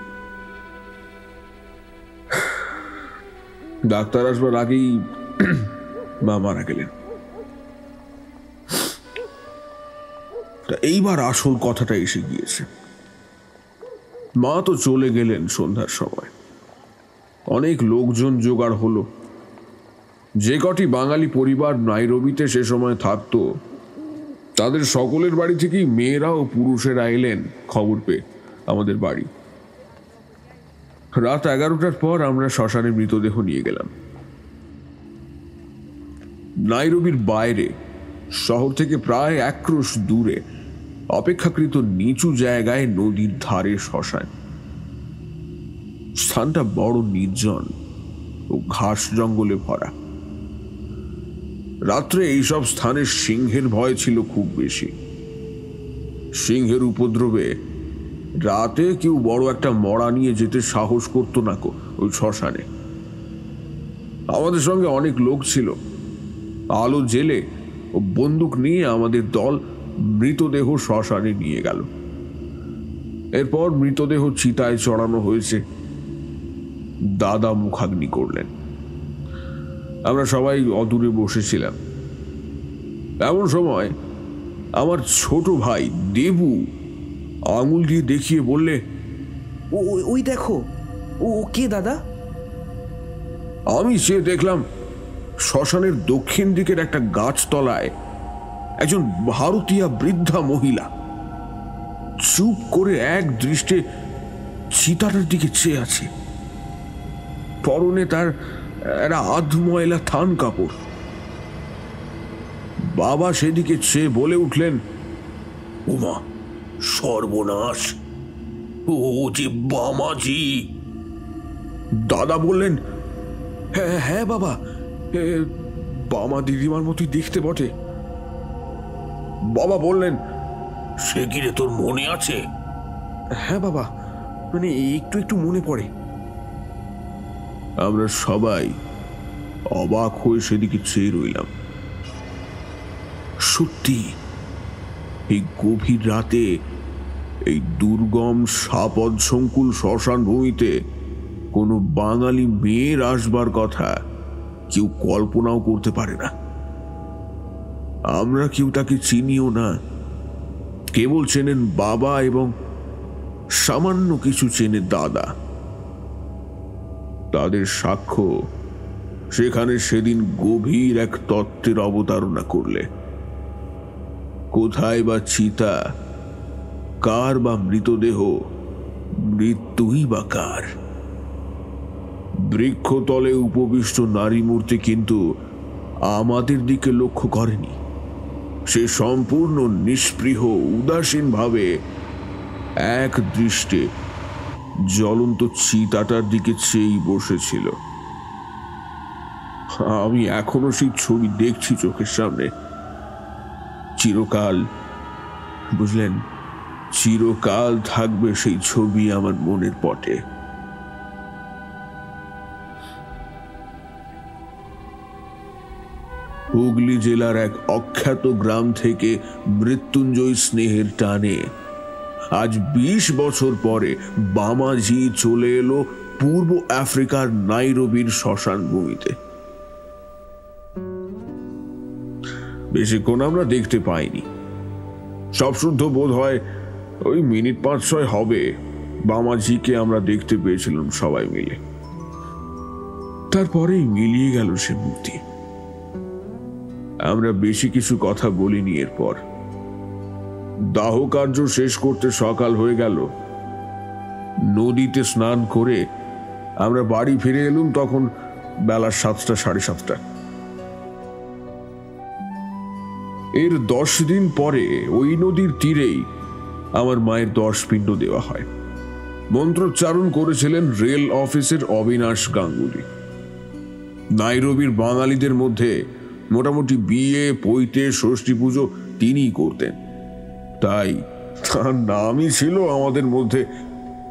ডাক্তার আসবার আগেই মা মারা গেলেন। এইবার আসল কথাটা এসে গিয়েছে। মা তো চলে গেলেন সন্ধ্যার সময়। অনেক লোকজন জোগাড় হলো। যে কটি বাঙালি পরিবার নাইরোবিতে সে সময় থাকতো, তাদের সকলের বাড়ি থেকেই মেয়েরা ও পুরুষেরা এলেন খবর পেয়ে আমাদের বাড়ি। রাত 11টার পর আমরা শ্মশানে মৃতদেহ নিয়ে গেলাম। নাইরোবির বাইরে, শহর থেকে প্রায় 1 ক্রোশ দূরে, অপেক্ষাকৃত নিচু জায়গায় নদীর ধারে শ্মশান। স্থানটা বড় নির্জন ও ঘাস জঙ্গলে ভরা। রাত্রে এইসব স্থানে সিংহের ভয় ছিল খুব বেশি। সিংহের উপদ্রবে রাতে কেউ বড় একটা মড়া নিয়ে যেতে সাহস করত না ওই শ্মশানে। আমাদের সঙ্গে অনেক লোক ছিল। আলো জেলে ও বন্দুক নিয়ে আমাদের দল মৃতদেহ শ্মশানে নিয়ে গেল। এরপর মৃতদেহ চিতায় চড়ানো হয়েছে। দাদা মুখাগ্নি করলেন। আমরা সবাই অদূরে বসেছিলাম। এমন সময় আমার ছোট ভাই দেবু আঙুল দিয়ে দেখিয়ে বললে, ওই দেখো, ও কে দাদা? আমি চেয়ে দেখলাম শ্মশানের দক্ষিণ দিকের একটা গাছতলায় একজন ভারতীয় বৃদ্ধা মহিলা চুপ করে এক দৃষ্টে চিতাটার দিকে চেয়ে আছে। পরনে তার একটা আধময়লা থান কাপড়। বাবা সেদিকে চেয়ে বলে উঠলেন, উমা, সর্বনাশ, ও যে বামাজি। দাদা বললেন, হ্যাঁ হ্যাঁ বাবা, বামা দিদিমার মতোই দেখতে বটে। বাবা বললেন, সে কি রে, তোর মনে আছে? হ্যাঁ বাবা, মানে একটু একটু মনে পড়ে। আমরা সবাই অবাক হয়ে সেদিকে চেয়ে রইলাম। সত্যি এই গভীর রাতে এই দুর্গম সাপদ সংকুল শ্মশান ভূমিতে কোনো বাঙালি মেয়ের আসবার কথা কেউ কল্পনাও করতে পারে না। আমরা কেউ তাকে চিনিও না, কেবল চেনেন বাবা এবং সামান্য কিছু চেনে দাদা। তাদের সাক্ষ্য সেখানে সেদিন গভীর এক তত্ত্বের অবতারণা করলে। কোথায় বা চিতা, কার বা মৃতদেহ, মৃত্যুই বা কার? বৃক্ষতলে উপবিষ্ট নারী মূর্তি কিন্তু আমাদের দিকে লক্ষ্য করেনি। সে সম্পূর্ণ নিষ্পৃহ উদাসীন ভাবে এক দৃষ্টে জ্বলন্ত চিতাটার দিকে চেয়েই বসেছিল। আমি এখনো সেই ছবি দেখছি চোখের সামনে। চিরকাল, বুঝলেন, চিরকাল থাকবে সেই ছবি আমার মনের পটে। হুগলি জেলার এক অখ্যাত গ্রাম থেকে মৃত্যুঞ্জয় স্নেহের টানে আজ 20 বছর পরে বামাজি চলে এলো পূর্ব আফ্রিকার নাইরোবির শ্মশান ভূমিতে। বেশিক্ষণ আমরা দেখতে পাইনি। সব শুদ্ধ বোধ হয় ওই মিনিট 5-6 হবে বামাজিকে আমরা দেখতে পেয়েছিলাম সবাই মিলে। তারপরেই মিলিয়ে গেল সে মূর্তি। আমরা বেশি কিছু কথা বলিনি। এরপর দাহ কার্য শেষ করতে সকাল হয়ে গেল। নদীতে স্নান করে আমরা বাড়ি ফিরে এলুম তখন বেলা 7টা, 7:30। এর 10 দিন পরে ওই নদীর তীরেই আমার মায়ের 10 পিণ্ড দেওয়া হয়। মন্ত্রোচ্চারণ করেছিলেন রেল অফিসের অবিনাশ গাঙ্গুলি। নাইরোবির বাঙালিদের মধ্যে মোটামুটি বিয়ে, পৈতে, ষষ্ঠী পুজো তিনিই করতেন। তাই তার নামই ছিল আমাদের মধ্যে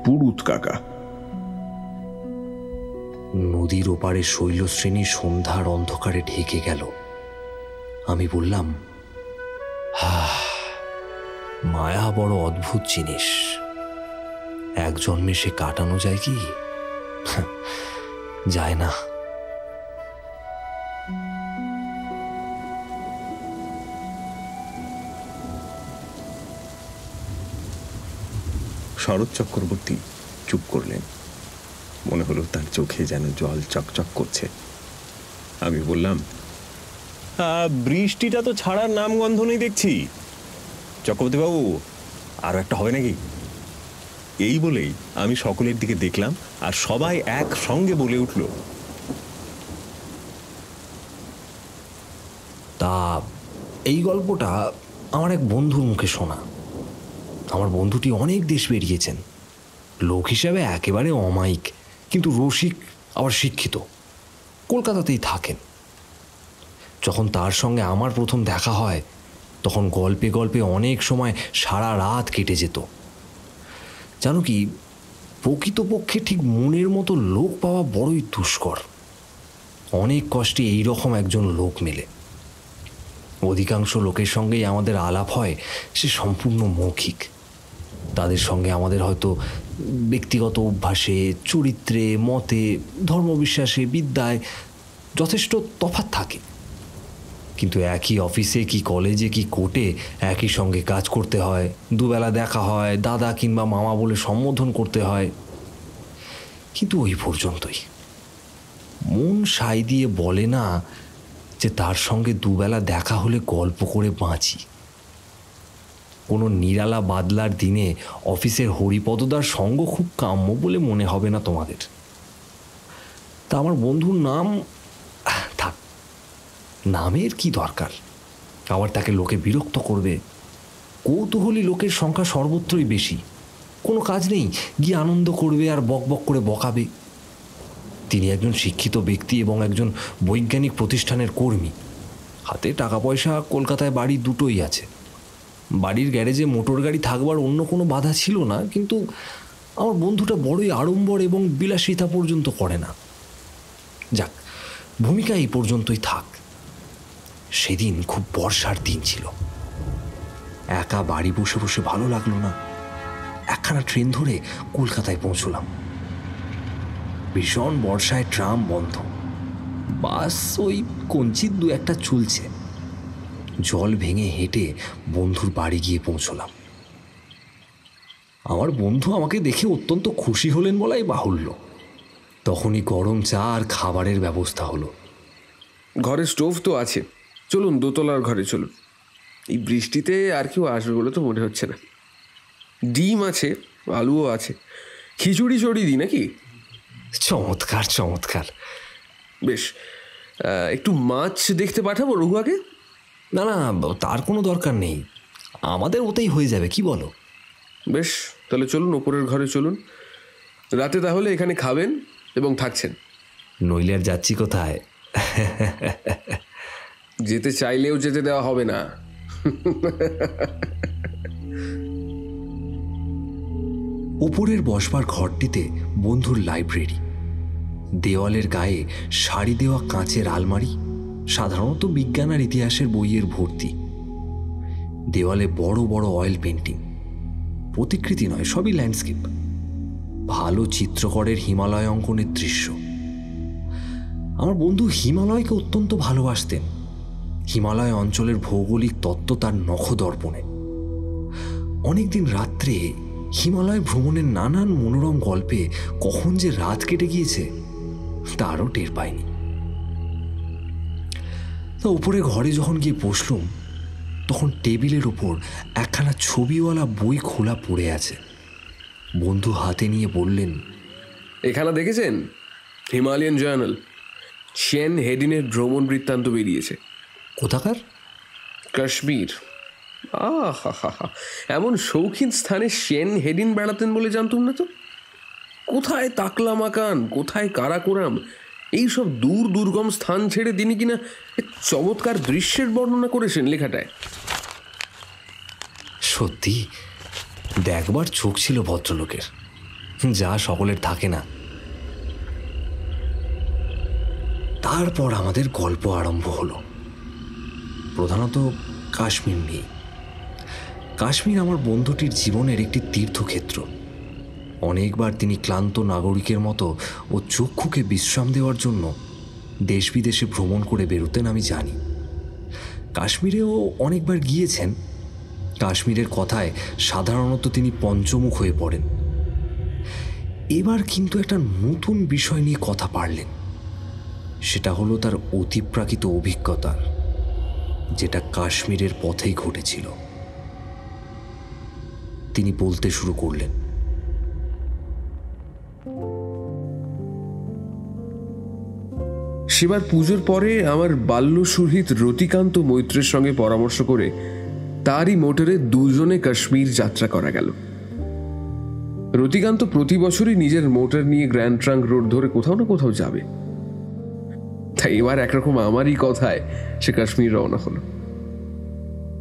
পুরুত কাকা। নদীর ওপারে শৈলশ্রেণী সন্ধ্যার অন্ধকারে ঢেকে গেল। আমি বললাম, মায়া বড় অদ্ভুত জিনিস। এক জন্মে সে কাটানো যায় কি? যায় না। শরৎ চক্রবর্তী চুপ করলেন। মনে হলো তার চোখে যেন জল চকচক করছে। আমি বললাম, বৃষ্টিটা তো ছাড়ার নামগন্ধ নেই দেখছি। চক্রবর্তী বাবু, আরো একটা হবে নাকি? এই বলেই আমি সকলের দিকে দেখলাম, আর সবাই একসঙ্গে বলে উঠল, তা এই গল্পটা আমার এক বন্ধুর মুখে শোনা। আমার বন্ধুটি অনেক দেশ বেরিয়েছেন, লোক হিসাবে একেবারে অমায়িক, কিন্তু রসিক আবার শিক্ষিত। কলকাতাতেই থাকেন। যখন তার সঙ্গে আমার প্রথম দেখা হয় তখন গল্পে গল্পে অনেক সময় সারা রাত কেটে যেত। জানো কি, প্রকৃতপক্ষে ঠিক মনের মতো লোক পাওয়া বড়ই দুষ্কর। অনেক কষ্টে এইরকম একজন লোক মেলে। অধিকাংশ লোকের সঙ্গেই আমাদের আলাপ হয়, সে সম্পূর্ণ মৌখিক। তাদের সঙ্গে আমাদের হয়তো ব্যক্তিগত অভ্যাসে, চরিত্রে, মতে, ধর্মবিশ্বাসে, বিদ্যায় যথেষ্ট তফাৎ থাকে। কিন্তু একই অফিসে কি কলেজে কি কোর্টে একই সঙ্গে কাজ করতে হয়, দুবেলা দেখা হয়, দাদা কিংবা মামা বলে সম্বোধন করতে হয়, কিন্তু ওই পর্যন্তই। মন সাই দিয়ে বলে না যে তার সঙ্গে দুবেলা দেখা হলে গল্প করে বাঁচি। কোনো নিরালা বাদলার দিনে অফিসের হরিপদদার সঙ্গ খুব কাম্য বলে মনে হবে না তোমাদের। তা আমার বন্ধুর নাম থাক, নামের কি দরকার? আবার তাকে লোকে বিরক্ত করবে। কৌতূহলী লোকের সংখ্যা সর্বত্রই বেশি। কোনো কাজ নেই, গিয়ে আনন্দ করবে আর বক বক করে বকাবে। তিনি একজন শিক্ষিত ব্যক্তি এবং একজন বৈজ্ঞানিক প্রতিষ্ঠানের কর্মী। হাতে টাকা পয়সা, কলকাতায় বাড়ি দুটোই আছে। বাড়ির গ্যারেজে মোটর গাড়ি থাকবার অন্য কোনো বাধা ছিল না, কিন্তু আমার বন্ধুটা বড়ই আড়ম্বর এবং বিলাসিতা পর্যন্ত করে না। যাক, ভূমিকা এই পর্যন্তই থাক। সেদিন খুব বর্ষার দিন ছিল। একা বাড়ি বসে বসে ভালো লাগলো না। একখানা ট্রেন ধরে কলকাতায় পৌঁছলাম। ভীষণ বর্ষায় ট্রাম বন্ধ, বাস ওই কঞ্চিত দু একটা চলছে। জল ভেঙে হেঁটে বন্ধুর বাড়ি গিয়ে পৌঁছলাম। আমার বন্ধু আমাকে দেখে অত্যন্ত খুশি হলেন বলাই বাহুল্য। তখনই গরম চা আর খাবারের ব্যবস্থা হলো। ঘরে স্টোভ তো আছে, চলুন দোতলার ঘরে চলুন। এই বৃষ্টিতে আর কেউ আসবে বলে তো মনে হচ্ছে না। ডিম আছে, আলুও আছে, খিচুড়ি চড়ি দিই নাকি? চমৎকার চমৎকার। বেশ, একটু মাছ দেখতে পাঠাবো রঘুয়াকে? না না, তার কোনো দরকার নেই, আমাদের ওতেই হয়ে যাবে, কি বলো? বেশ, তাহলে চলুন ওপরের ঘরে চলুন। রাতে তাহলে এখানে খাবেন এবং থাকছেন। নইলে আর যাচ্ছি কোথায়? যেতে চাইলেও যেতে দেওয়া হবে না। উপরের বসবার ঘরটিতে বন্ধুর লাইব্রেরি। দেওয়ালের গায়ে সারি দেওয়া কাঁচের আলমারি, সাধারণত বিজ্ঞান আর ইতিহাসের বইয়ের ভর্তি। দেওয়ালে বড় বড় অয়েল পেন্টিং, প্রতিকৃতি নয়, সবই ল্যান্ডস্কেপ। ভালো চিত্রকরের হিমালয় অঙ্কনের দৃশ্য। আমার বন্ধু হিমালয়কে অত্যন্ত ভালোবাসতেন। হিমালয় অঞ্চলের ভৌগোলিক তত্ত্ব তার নখদর্পণে। অনেকদিন রাত্রে হিমালয় ভ্রমণের নানান মনোরম গল্পে কখন যে রাত কেটে গিয়েছে তারও টের পাইনি। তা উপরে ঘরে যখন গিয়ে বসলুম, তখন টেবিলের ওপর একখানা ছবিওয়ালা বই খোলা পড়ে আছে। বন্ধু হাতে নিয়ে বললেন, এখানে দেখেছেন? হিমালয়ান জার্নাল, শেন হেডিনের ভ্রমণ বৃত্তান্ত বেরিয়েছে। কোথাকার? কাশ্মীর। আহা, এমন শৌখিন স্থানে শেন হেডিন বেড়াতেন বলে জানতুম না তো। কোথায় তাকলা মাকান, কোথায় কারাকোরাম, এইসব দূর দুর্গম স্থান ছেড়ে তিনি কিনা চমৎকার দৃশ্যের বর্ণনা করেছেন লেখাটায়। সত্যি দেখবার চোখ ছিল ভদ্রলোকের, যা সকলের থাকে না। তারপর আমাদের গল্প আরম্ভ হলো, প্রধানত কাশ্মীর নিয়ে। কাশ্মীর আমার বন্ধুটির জীবনের একটি তীর্থক্ষেত্র। অনেকবার তিনি ক্লান্ত নাগরিকের মতো ও চক্ষুকে বিশ্রাম দেওয়ার জন্য দেশ বিদেশে ভ্রমণ করে বেরোতেন, আমি জানি। কাশ্মীরেও অনেকবার গিয়েছেন। কাশ্মীরের কথায় সাধারণত তিনি পঞ্চমুখ হয়ে পড়েন। এবার কিন্তু একটা নতুন বিষয় নিয়ে কথা পারলেন। সেটা হলো তার অতিপ্রাকৃত অভিজ্ঞতার, যেটা কাশ্মীরের পথেই ঘটেছিল। তিনি বলতে শুরু করলেন, সেবার পুজোর পরে আমার বাল্য সুহৃদ রতিকান্ত মৈত্রের সঙ্গে পরামর্শ করে তারই মোটরে দুজনে কাশ্মীর যাত্রা করা গেল। রতিকান্ত প্রতি বছরই নিজের মোটর নিয়ে গ্র্যান্ড ট্রাঙ্ক রোড ধরে কোথাও না কোথাও যাবে। তাই এবার একরকম আমারই কথায় সে কাশ্মীর রওনা হলো।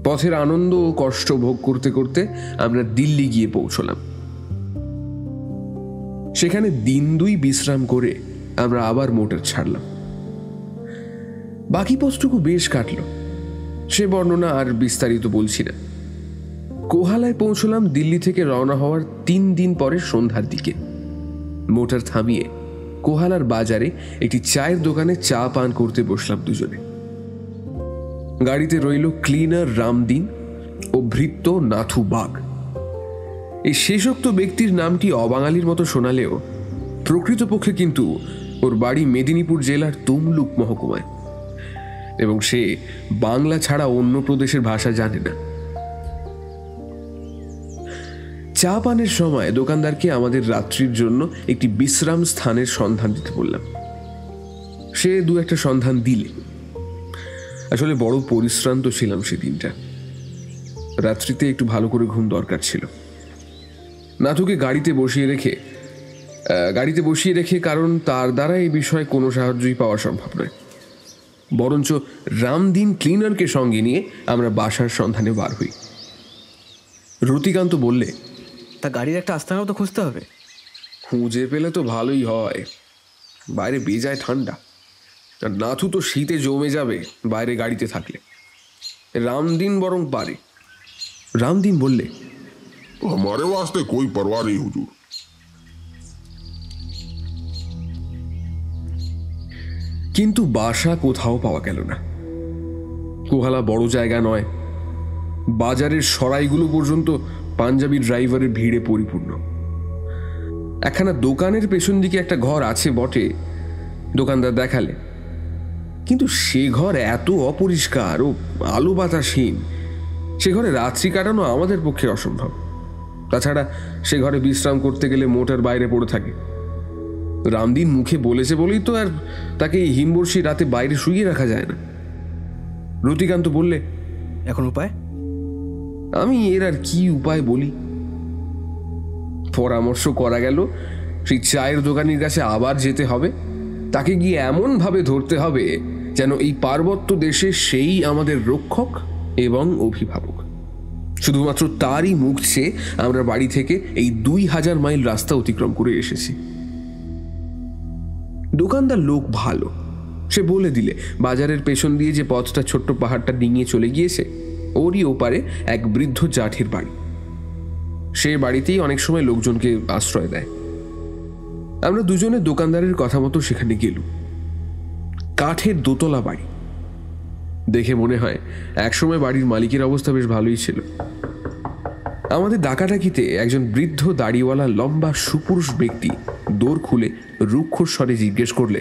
পথের আনন্দ ও কষ্ট ভোগ করতে করতে আমরা দিল্লি গিয়ে পৌঁছলাম। সেখানে দিন দুই বিশ্রাম করে আমরা আবার মোটর ছাড়লাম। বাকি পথটুকু বেশ কাটল, সে বর্ণনা আর বিস্তারিত বলছি না। কোহালায় পৌঁছলাম দিল্লি থেকে রওনা হওয়ার 3 দিন পরে সন্ধ্যার দিকে। মোটর থামিয়ে কোহালার বাজারে একটি চায়ের দোকানে চা পান করতে বসলাম দুজনে। গাড়িতে রইল ক্লিনার রামদিন ও ভৃত্য নাথু বাগ। এই শেষোক্ত ব্যক্তির নামটি অবাঙালির মতো শোনালেও প্রকৃতপক্ষে কিন্তু ওর বাড়ি মেদিনীপুর জেলার তমলুক মহকুমায়, এবং সে বাংলা ছাড়া অন্য প্রদেশের ভাষা জানে না। চা পানের সময় দোকানদারকে আমাদের রাত্রির জন্য একটি বিশ্রাম স্থানের সন্ধান দিতে বললাম। সে দু একটা সন্ধান দিলে। আসলে বড় পরিশ্রান্ত ছিলাম সেদিনটা। রাত্রিতে একটু ভালো করে ঘুম দরকার ছিল। নাথুকে গাড়িতে বসিয়ে রেখে কারণ তার দ্বারা এই বিষয়ে কোনো সাহায্যই পাওয়া সম্ভব নয়, বরঞ্চ রামদিন ক্লিনারকে সঙ্গে নিয়ে আমরা বাসার সন্ধানে বার হই। রতিকান্ত বললে, তা গাড়ির একটা আস্তানাও তো খুঁজতে হবে। খুঁজে পেলে তো ভালোই হয়, বাইরে বেজায় ঠান্ডা, আর নাথু তো শীতে জমে যাবে বাইরে গাড়িতে থাকলে। রামদিন বরং পারে। রামদিন বললে, हमारे वास्ते कोई परवाह नहीं हुजूर। কিন্তু বাসা কোথাও পাওয়া গেল না। কোহালা বড় জায়গা নয়, বাজারের সরাইগুলো পর্যন্ত পাঞ্জাবি ড্রাইভারের ভিড়ে পরিপূর্ণ। একখানা দোকানের পেছন দিকে একটা ঘর আছে বটে, দোকানদার দেখালে, কিন্তু সে ঘর এত অপরিষ্কার ও আলো বাতাসহীন, সে ঘরে রাত্রি কাটানো আমাদের পক্ষে অসম্ভব। তাছাড়া সে ঘরে বিশ্রাম করতে গেলে মোটর বাইরে পড়ে থাকে। রামদিন মুখে বলেছে বলেই তো আর তাকে এই হিমবর্ষী রাতে বাইরে শুইয়ে রাখা যায় না। রতিকান্ত বললে, এখন উপায়? আমি এর আর কি উপায় বলি। পরামর্শ করা গেল সেই চায়ের দোকানের কাছে আবার যেতে হবে, তাকে গিয়ে এমন ভাবে ধরতে হবে যেন এই পার্বত্য দেশে সেই আমাদের রক্ষক এবং অভিভাবক। শুধুমাত্র তারই মুখ চেয়ে আমরা বাড়ি থেকে এই 2000 মাইল রাস্তা অতিক্রম করে এসেছি। দোকানদার লোক ভালো, সে বলে দিলে বাজারের পেছন দিয়ে যে পথটা ছোট্ট পাহাড়টা ডিঙিয়ে চলে গিয়েছে, ওরই ওপারে এক বৃদ্ধ জাঠির বাড়ি। সে বাড়িতেই অনেক সময় লোকজনকে আশ্রয় দেয়। আমরা দুজনে দোকানদারের কথা মতো সেখানে গেলুম। কাঠের দোতলা বাড়ি, দেখে মনে হয় একসময় বাড়ির মালিকের অবস্থা বেশ ভালোই ছিল। আমাদের ডাকাডাকিতে একজন বৃদ্ধ দাড়িওয়ালা লম্বা সুপুরুষ ব্যক্তি দোর খুলে রুক্ষ স্বরে জিজ্ঞেস করলে,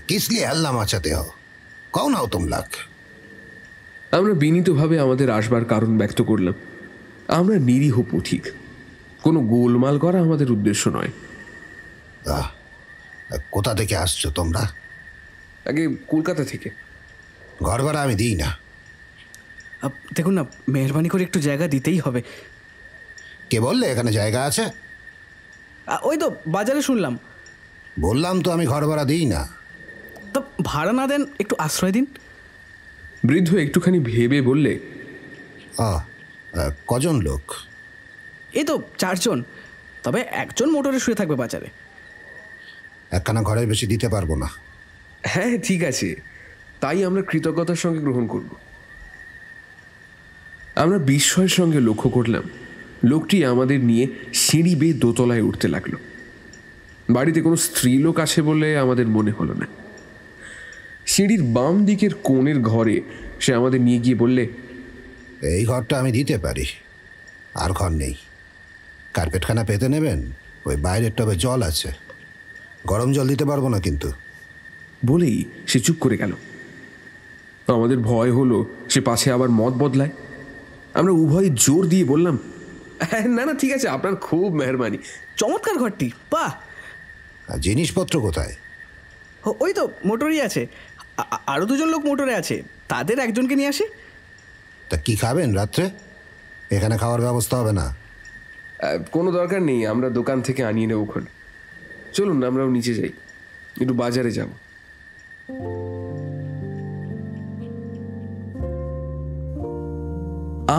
किस लिए हल्ला मचाते हो? कौन हो तुम लोग? আমরা বিনীতভাবে আমাদের আসবার কারণ ব্যক্ত করলাম। আমরা নিরীহ পথিক, কোনো গোলমাল করা আমাদের উদ্দেশ্য নয়। কোথা থেকে আসছো তোমরা? আগে কলকাতা থেকে। ঘর ভাড়া আমি দিই না। দেখুন না, মেহরবানি করে একটু জায়গা দিতেই হবে। কে বললে এখানে জায়গা আছে? ওই তো বাজারে শুনলাম। বললাম তো আমি ঘর ভাড়া দিই না। তো ভাড়া না দেন, একটু আশ্রয় দিন। বৃদ্ধ একটুখানি ভেবে বললে, কজন লোক? এই তো 4 জন, তবে একজন মোটরে শুয়ে থাকবে বাজারে। একখানা ঘরের বেশি দিতে পারবো না। হ্যাঁ ঠিক আছে, তাই আমরা কৃতজ্ঞতার সঙ্গে গ্রহণ করব। আমরা বিস্ময়ের সঙ্গে লক্ষ্য করলাম লোকটি আমাদের নিয়ে সিঁড়ি বেয়ে দোতলায় উঠতে লাগলো। বাড়িতে কোনো স্ত্রীলোক আছে বলে আমাদের মনে হলো না। সিঁড়ির বাম দিকের কোণের ঘরে সে আমাদের নিয়ে গিয়ে বললে, এই ঘরটা আমি দিতে পারি, আর ঘর নেই। কার্পেটখানা পেতে নেবেন, ওই বাইরের টবে জল আছে, গরম জল দিতে পারবো না কিন্তু। বলেই সে চুপ করে গেল। আমাদের ভয় হলো সে পাছে আবার মত বদলায়। আমরা উভয় জোর দিয়ে বললাম, না না ঠিক আছে, আপনার খুব মেহরবানি। চমৎকার ঘরটি, বাহ। জিনিসপত্র কোথায়? ওই তো মোটরই আছে, আরো 2 জন লোক মোটরে আছে, তাদের একজনকে নিয়ে আসে। তা কি খাবেন রাত্রে? এখানে খাওয়ার ব্যবস্থা হবে না। কোনো দরকার নেই, আমরা দোকান থেকে আনিয়ে নেব ওখানে। চলুন আমরাও নিচে যাই, একটু বাজারে যাব।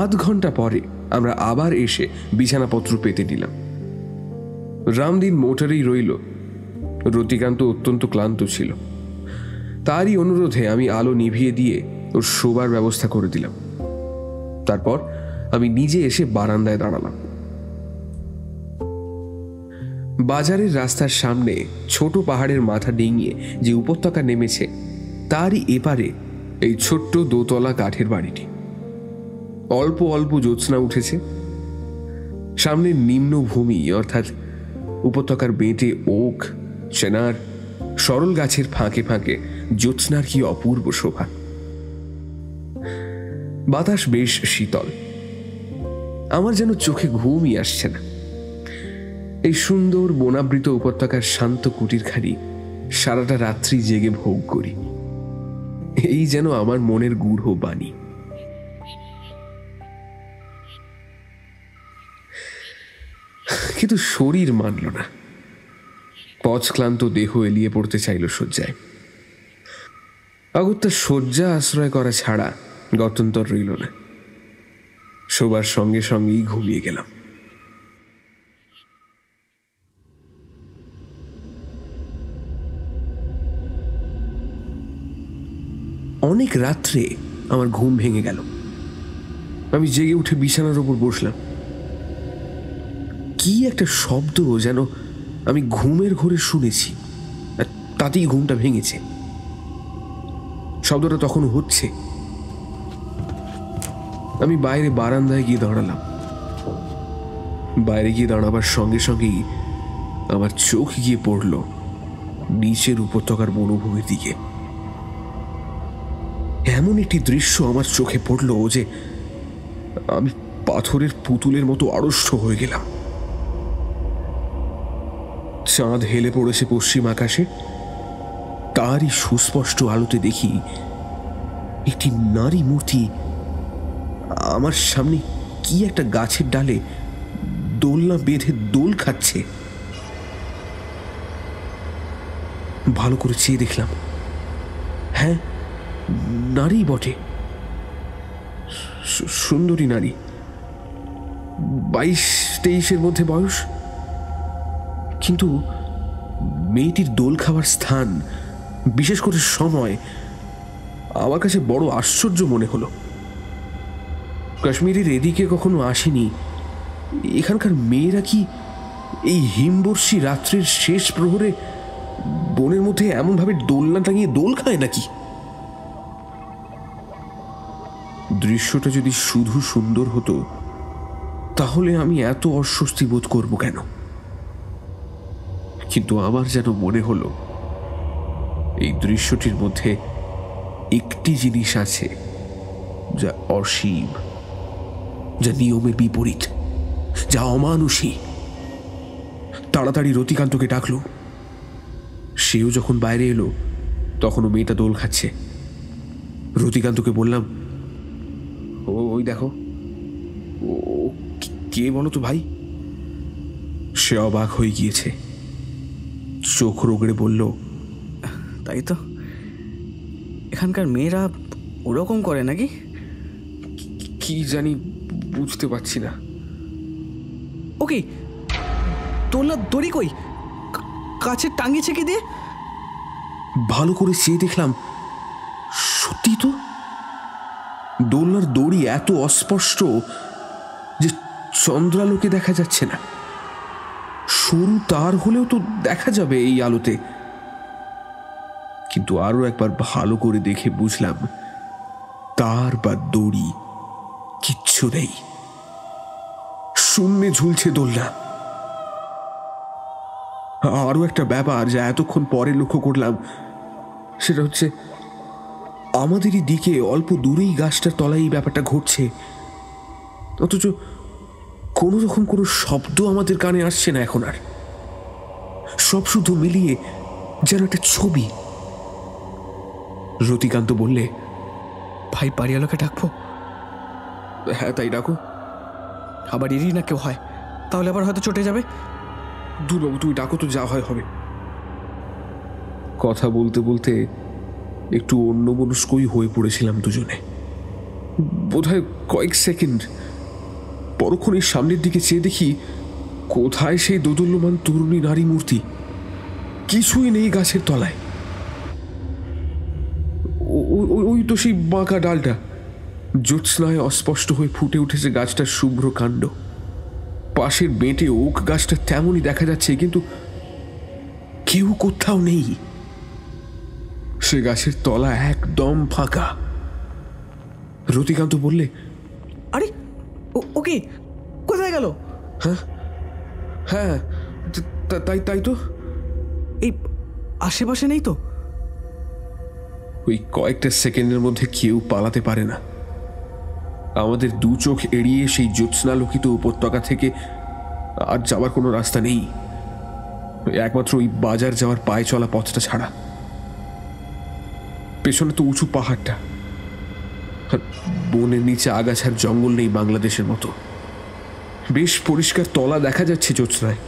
আধ ঘন্টা পরে আমরা আবার এসে বিছানাপত্র পেতে নিলাম। রামদিন মোটরেই রইল। রতিকান্ত অত্যন্ত ক্লান্ত ছিল। তারই অনুরোধে আমি আলো নিভিয়ে দিয়ে ওর শোবার ব্যবস্থা করে দিলাম। তারপর আমি নিজে এসে বারান্দায় দাঁড়ালাম। বাজারের রাস্তার সামনে ছোট পাহাড়ের মাথা ডিঙিয়ে যে উপত্যকা নেমেছে, তারই এপারে এই ছোট্ট দোতলা কাঠের বাড়িটি। অল্প অল্প জ্যোৎস্না উঠেছে। সামনে নিম্নভূমি, অর্থাৎ উপত্যকার বেঁটে ওক, চেনার, সরল গাছের ফাঁকে ফাঁকে জ্যোৎস্নার কি অপূর্ব শোভা। বাতাস বেশ শীতল। আমার যেন চোখে ঘুমই আসছে না। এই সুন্দর বনাবৃত উপত্যকার শান্ত কুটিরখানি সারাটা রাত্রি জেগে ভোগ করি, এই যেন আমার মনের গূঢ় বাণী। কিন্তু শরীর মানল না। পথক্লান্ত দেহ এলিয়ে পড়তে চাইল শয্যায়। অগত্যা শয্যা আশ্রয় করা ছাড়া গত্যন্তর রইল না। শোবার সঙ্গে সঙ্গেই ঘুমিয়ে গেলাম। অনেক রাত্রে আমার ঘুম ভেঙে গেল। আমি জেগে উঠে বিছানার ওপর বসলাম। কি একটা শব্দ যেন আমি ঘুমের ঘোরে শুনেছি, তাতেই ঘুমটা ভেঙেছে। শব্দটা তখন হচ্ছে। আমি বাইরে বারান্দায় গিয়ে দাঁড়ালাম। বাইরে গিয়ে দাঁড়াবার সঙ্গে সঙ্গেই আমার চোখ গিয়ে পড়ল নিচের উপত্যকার বনভূমির দিকে। এমন একটি দৃশ্য আমার চোখে পড়ল যে আমি পাথরের পুতুলের মতো আড়ষ্ট হয়ে গেলাম। চাঁদ হেলে পড়েছে পশ্চিম আকাশে। তারই সুস্পষ্ট আলোতে দেখি একটি নারী মূর্তি আমার সামনে কি একটা গাছের ডালে দোলনা বেঁধে দোল খাচ্ছে। ভালো করে চেয়ে দেখলাম, হ্যাঁ, নারী বটে। সুন্দরী নারী, 22-23 মধ্যে বয়স। কিন্তু মেয়েটির দোল খাওয়ার স্থান, বিশেষ করে সময়, আমার কাছে বড় আশ্চর্য মনে হলো। কাশ্মীরের এদিকে কখনো আসেনি। এখানকার মেয়েরা কি এই হিমবর্ষী রাত্রির শেষ প্রহরে বনের মধ্যে এমনভাবে দোলনা টাঙিয়ে দোল খায় নাকি? দৃশ্যটা যদি শুধু সুন্দর হতো তাহলে আমি এত অস্বস্তি বোধ করব কেন? কিন্তু আমার যেন মনে হলো এই দৃশ্যটির মধ্যে একটি জিনিস আছে যা অসীম, যা নিয়মের বিপরীত, যা অমানুষী। তাড়াতাড়ি রতিকান্তকে ডাকলো। সেও যখন বাইরে এলো তখনও মেয়েটা দোল খাচ্ছে। রতিকান্তকে বললাম, ওই দেখো। ও কে বলো তো ভাই? সে অবাক হয়ে গিয়েছে। চোখ রোগড়ে বলল, তাই তো, এখানকার মেয়েরা ওরকম করে নাকি? কি জানি, বুঝতে পারছি না। ওকে, দোলনার দড়ি কই? কাছে টাঙিয়েছে কি দিয়ে? ভালো করে চেয়ে দেখলাম, সত্যি তো, দোলনার দড়ি এত অস্পষ্ট যে চন্দ্রালোকে দেখা যাচ্ছে না। সরু তার হলেও তো দেখা যাবে এই আলোতে। কিন্তু আরো একবার ভালো করে দেখে বুঝলাম তার বা দড়ি কিচ্ছু নেই। শূন্যে ঝুলছে দোলনা। আরো একটা ব্যাপার যা এতক্ষণ পরে লক্ষ্য করলাম, সেটা হচ্ছে আমাদেরই দিকে অল্প দূরেই গাছটার তলায় এই ব্যাপারটা ঘটছে, অথচ কোনো রকম কোনো শব্দ আমাদের কানে আসছে না এখন আর। সব শুধু মিলিয়ে যেন একটা ছবি। রতিকান্ত বললে, ভাই, বাড়িওয়ালাকে ডাকবো? হ্যাঁ, তাই ডাকো। আবার এরই না কেউ হয়, তাহলে আবার হয়তো চটে যাবে। দূরবাবু, তুমি ডাকো তো, যা হয় হবে। কথা বলতে বলতে একটু অন্যমনস্কই হয়ে পড়েছিলাম দুজনে। বোধহয় কয়েক সেকেন্ড পরক্ষণের সামনের দিকে চেয়ে দেখি কোথায় সেই দোদুল্যমান তরুণী নারী মূর্তি। কিছুই নেই গাছের তলায়। ওই তো সেই বাঁকা ডালটা, জ্যোৎস্নায় অস্পষ্ট হয়ে ফুটে উঠেছে গাছটার শুভ্র কাণ্ড। পাশের বেঁটে ওক গাছটা তেমনই দেখা যাচ্ছে, কিন্তু কেউ কোথাও নেই। সে গাছের তলা একদম ফাঁকা। রতিকান্ত বললে, আরে ওকে কোথায় গেল? হ্যাঁ হ্যাঁ, তাই তাই তো। এই আশেপাশে নেই তো? ওই কয়েকটা সেকেন্ডের মধ্যে কেউ পালাতে পারে না। আমাদের দু চোখ এড়িয়ে সেই জ্যোৎস্নালোকিত উপত্যকা থেকে আর যাওয়ার কোনো রাস্তা নেই, একমাত্র ওই বাজার যাওয়ার পায়ে চলা পথটা ছাড়া। পেছনে তো উঁচু পাহাড়টা, আর বনের নিচে আগাছার জঙ্গল নেই বাংলাদেশের মতো। বেশ পরিষ্কার তলা দেখা যাচ্ছে জ্যোৎস্নায়।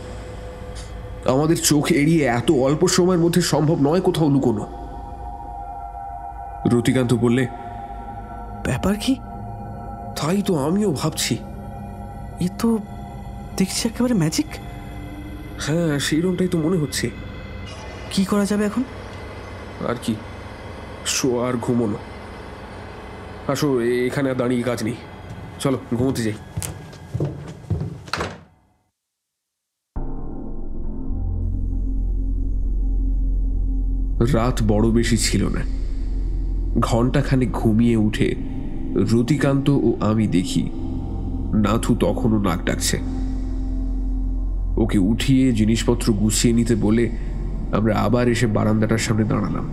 আমাদের চোখ এড়িয়ে এত অল্প সময়ের মধ্যে সম্ভব নয় কোথাও লুকোনো। রতিকান্ত বললে, ব্যাপার কি? তাই তো আমিও ভাবছি। এ তো দেখছি একেবারে ম্যাজিক। হ্যাঁ, সেইরকমটাই তো মনে হচ্ছে। কি করা যাবে এখন? আর কি, শোয়া আর ঘুমোনো। আসো, এখানে আর দাঁড়িয়ে কাজ নেই, চলো ঘুমোতে যাই। রাত বড় বেশি ছিল না। ঘণ্টাখানেক ঘুমিয়ে উঠে রতিকান্ত ও আমি দেখি নাথু তখনও নাক ডাকছে। ওকে উঠিয়ে জিনিসপত্র গুছিয়ে নিতে বলে আমরা আবার এসে বারান্দাটার সামনে দাঁড়ালাম।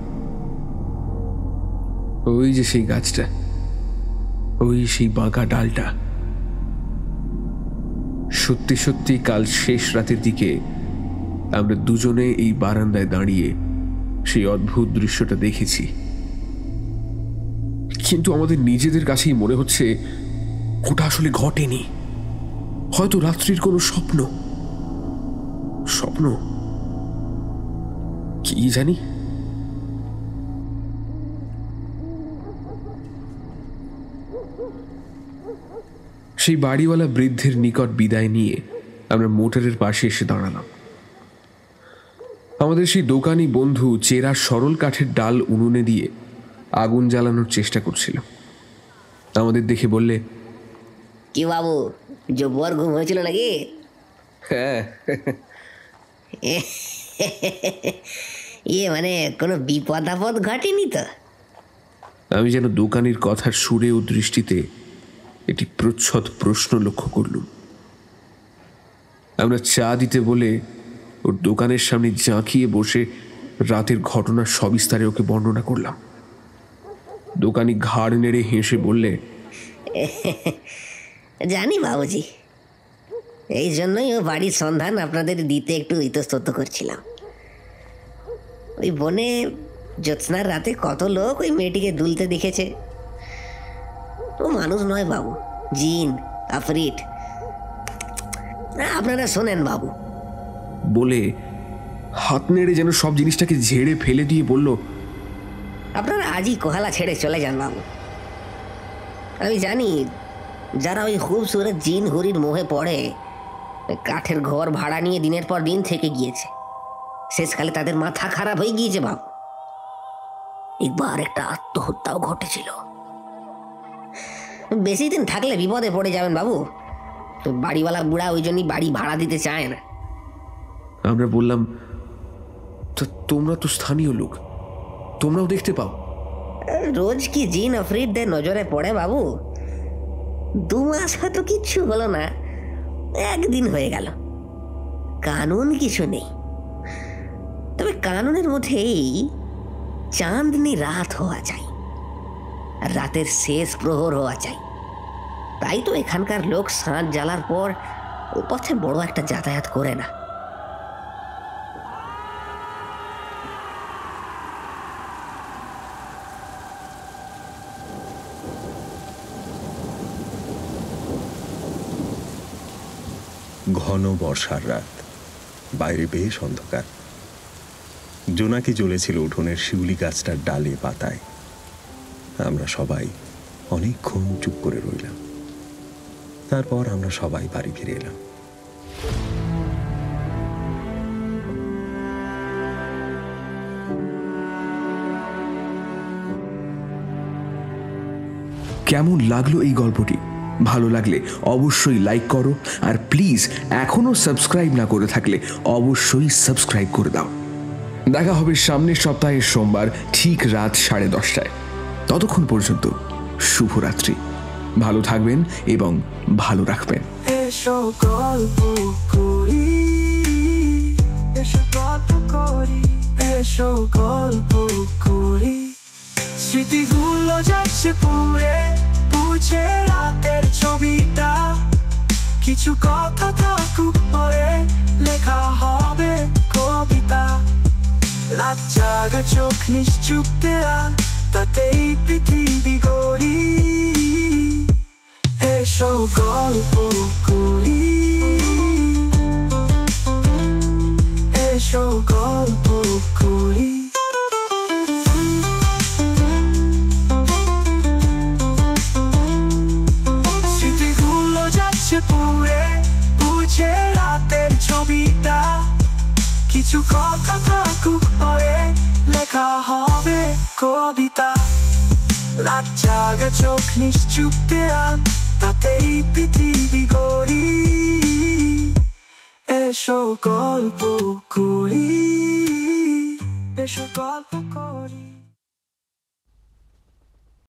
ওই যে সেই গাছটা, ওই সেই বাঁকা ডালটা। সত্যি সত্যি কাল শেষ রাতের দিকে আমরা দুজনে এই বারান্দায় দাঁড়িয়ে সেই অদ্ভুত দৃশ্যটা দেখেছি। কিন্তু আমাদের নিজেদের কাছেই মনে হচ্ছে ওটা আসলে ঘটেনি, হয়তো রাত্রির কোনো স্বপ্ন। স্বপ্ন কি জানি। সেই বাড়িওয়ালা বৃদ্ধের নিকট বিদায় নিয়ে আমরা মোটরের পাশে এসে দাঁড়ালাম। আমাদের সেই দোকানি বন্ধু চেরা সরল কাঠের ডাল উনুনে দিয়ে আগুন জ্বালানোর চেষ্টা করছিল। আমাদের দেখে বললে, কি বাবু, জব্বর ঘুম হয়েছিল নাকি? হ্যাঁ। মানে কোনো বিপদ আপদ ঘটেনি তো? আমি যেন দোকানির কথার সুরে ও দৃষ্টিতে একটি প্রচ্ছদ প্রশ্ন লক্ষ্য করলুম। আমরা চা দিতে বলে ওর দোকানের সামনে জাঁকিয়ে বসে রাতের ঘটনার সবিস্তারে ওকে বর্ণনা করলাম। দোকানি ঘাড় নেড়ে হেসে বললে, জানি বাবুজি, এই জন্যই ও বাড়ির সন্ধান আপনাদের দিতে একটু ইতস্তত করছিলাম। ওই বনে জ্যোৎস্নার রাতে কত লোক ওই মেয়েটিকে দুলতে দেখেছে। ও মানুষ নয় বাবু, জিন, আফরিট। আপনারা শোনেন বাবু। বলে হাত নেড়ে যেন সব জিনিসটাকে ঝেড়ে ফেলে দিয়ে বলল, আপনারা আজই কোহালা ছেড়ে চলে যান বাবু। আমি জানি যারা ওই খুবসুরত জিন হুরির মোহে পড়ে কাঠের ঘর ভাড়া নিয়ে দিনের পর দিন থেকে গিয়েছে, শেষকালে তাদের মাথা খারাপ হয়ে গিয়েছে বাবু। একবার একটা আত্মহত্যাও ঘটেছিল। বেশি দিন থাকলে বিপদে পড়ে যাবেন বাবু। তো বাড়িওয়ালা বুড়া ওই জন্যই বাড়ি ভাড়া দিতে চায় না। আমরা বললাম, তোমরা তো স্থানীয় লোক, তোমরাও দেখতে পাও? রোজ কি জিন আফরিদদের নজরে পড়ে বাবু? 2 মাস হয়তো কিচ্ছু হলো না, একদিন হয়ে গেল। কানুন কিছু নেই, তবে কানুনের মধ্যে এই চাঁদনি রাত হওয়া চাই, আর রাতের শেষ প্রহর হওয়া চাই। তাই তো এখানকার লোক সাঁঝ জ্বালার পর ওই পথে বড় একটা যাতায়াত করে না। ঘন বর্ষার রাত, বাইরে বেশ অন্ধকার। জোনাকি জ্বলেছিল উঠোনের শিউলি গাছটার ডালে পাতায়। আমরা সবাই অনেকক্ষণ চুপ করে রইলাম। তারপর আমরা সবাই বাড়ি ফিরে এলাম। কেমন লাগলো এই গল্পটি? ভালো লাগলে অবশ্যই লাইক করো, আর প্লিজ এখনো সাবস্ক্রাইব না করে থাকলে অবশ্যই সাবস্ক্রাইব করে দাও। দেখা হবে সামনের সপ্তাহের সোমবার ঠিক রাত 10:30টায়। ততক্ষণ পর্যন্ত শুভরাত্রি। ভালো থাকবেন এবং ভালো রাখবেন। এসো গল্প করি, এসো গল্প করি, এসো গল্প করি। স্মৃতিগুলো যাচ্ছে পুড়ে, বুঝে রাতের ছবিটা। কিছু কথা থাকুক পরে, লেখা হবে কবিতা। রাত জাগা চোখ নিশ্চুপ দেয়া, তাতেই পৃথিবী গড়ি। এসো গল্প করি, এসো গল্প করি। স্মৃতিগুলো যাচ্ছে পুড়ে, বুঝে রাতের ছবিটা। কিছু কথা থাকুক পরে, লেখা হবে কবিতা। রাত জাগা চোখ নিশ্চুপ দেয়া, তাতেই পৃথিবী গড়ি। এসো গল্প করি, এসো গল্প করি।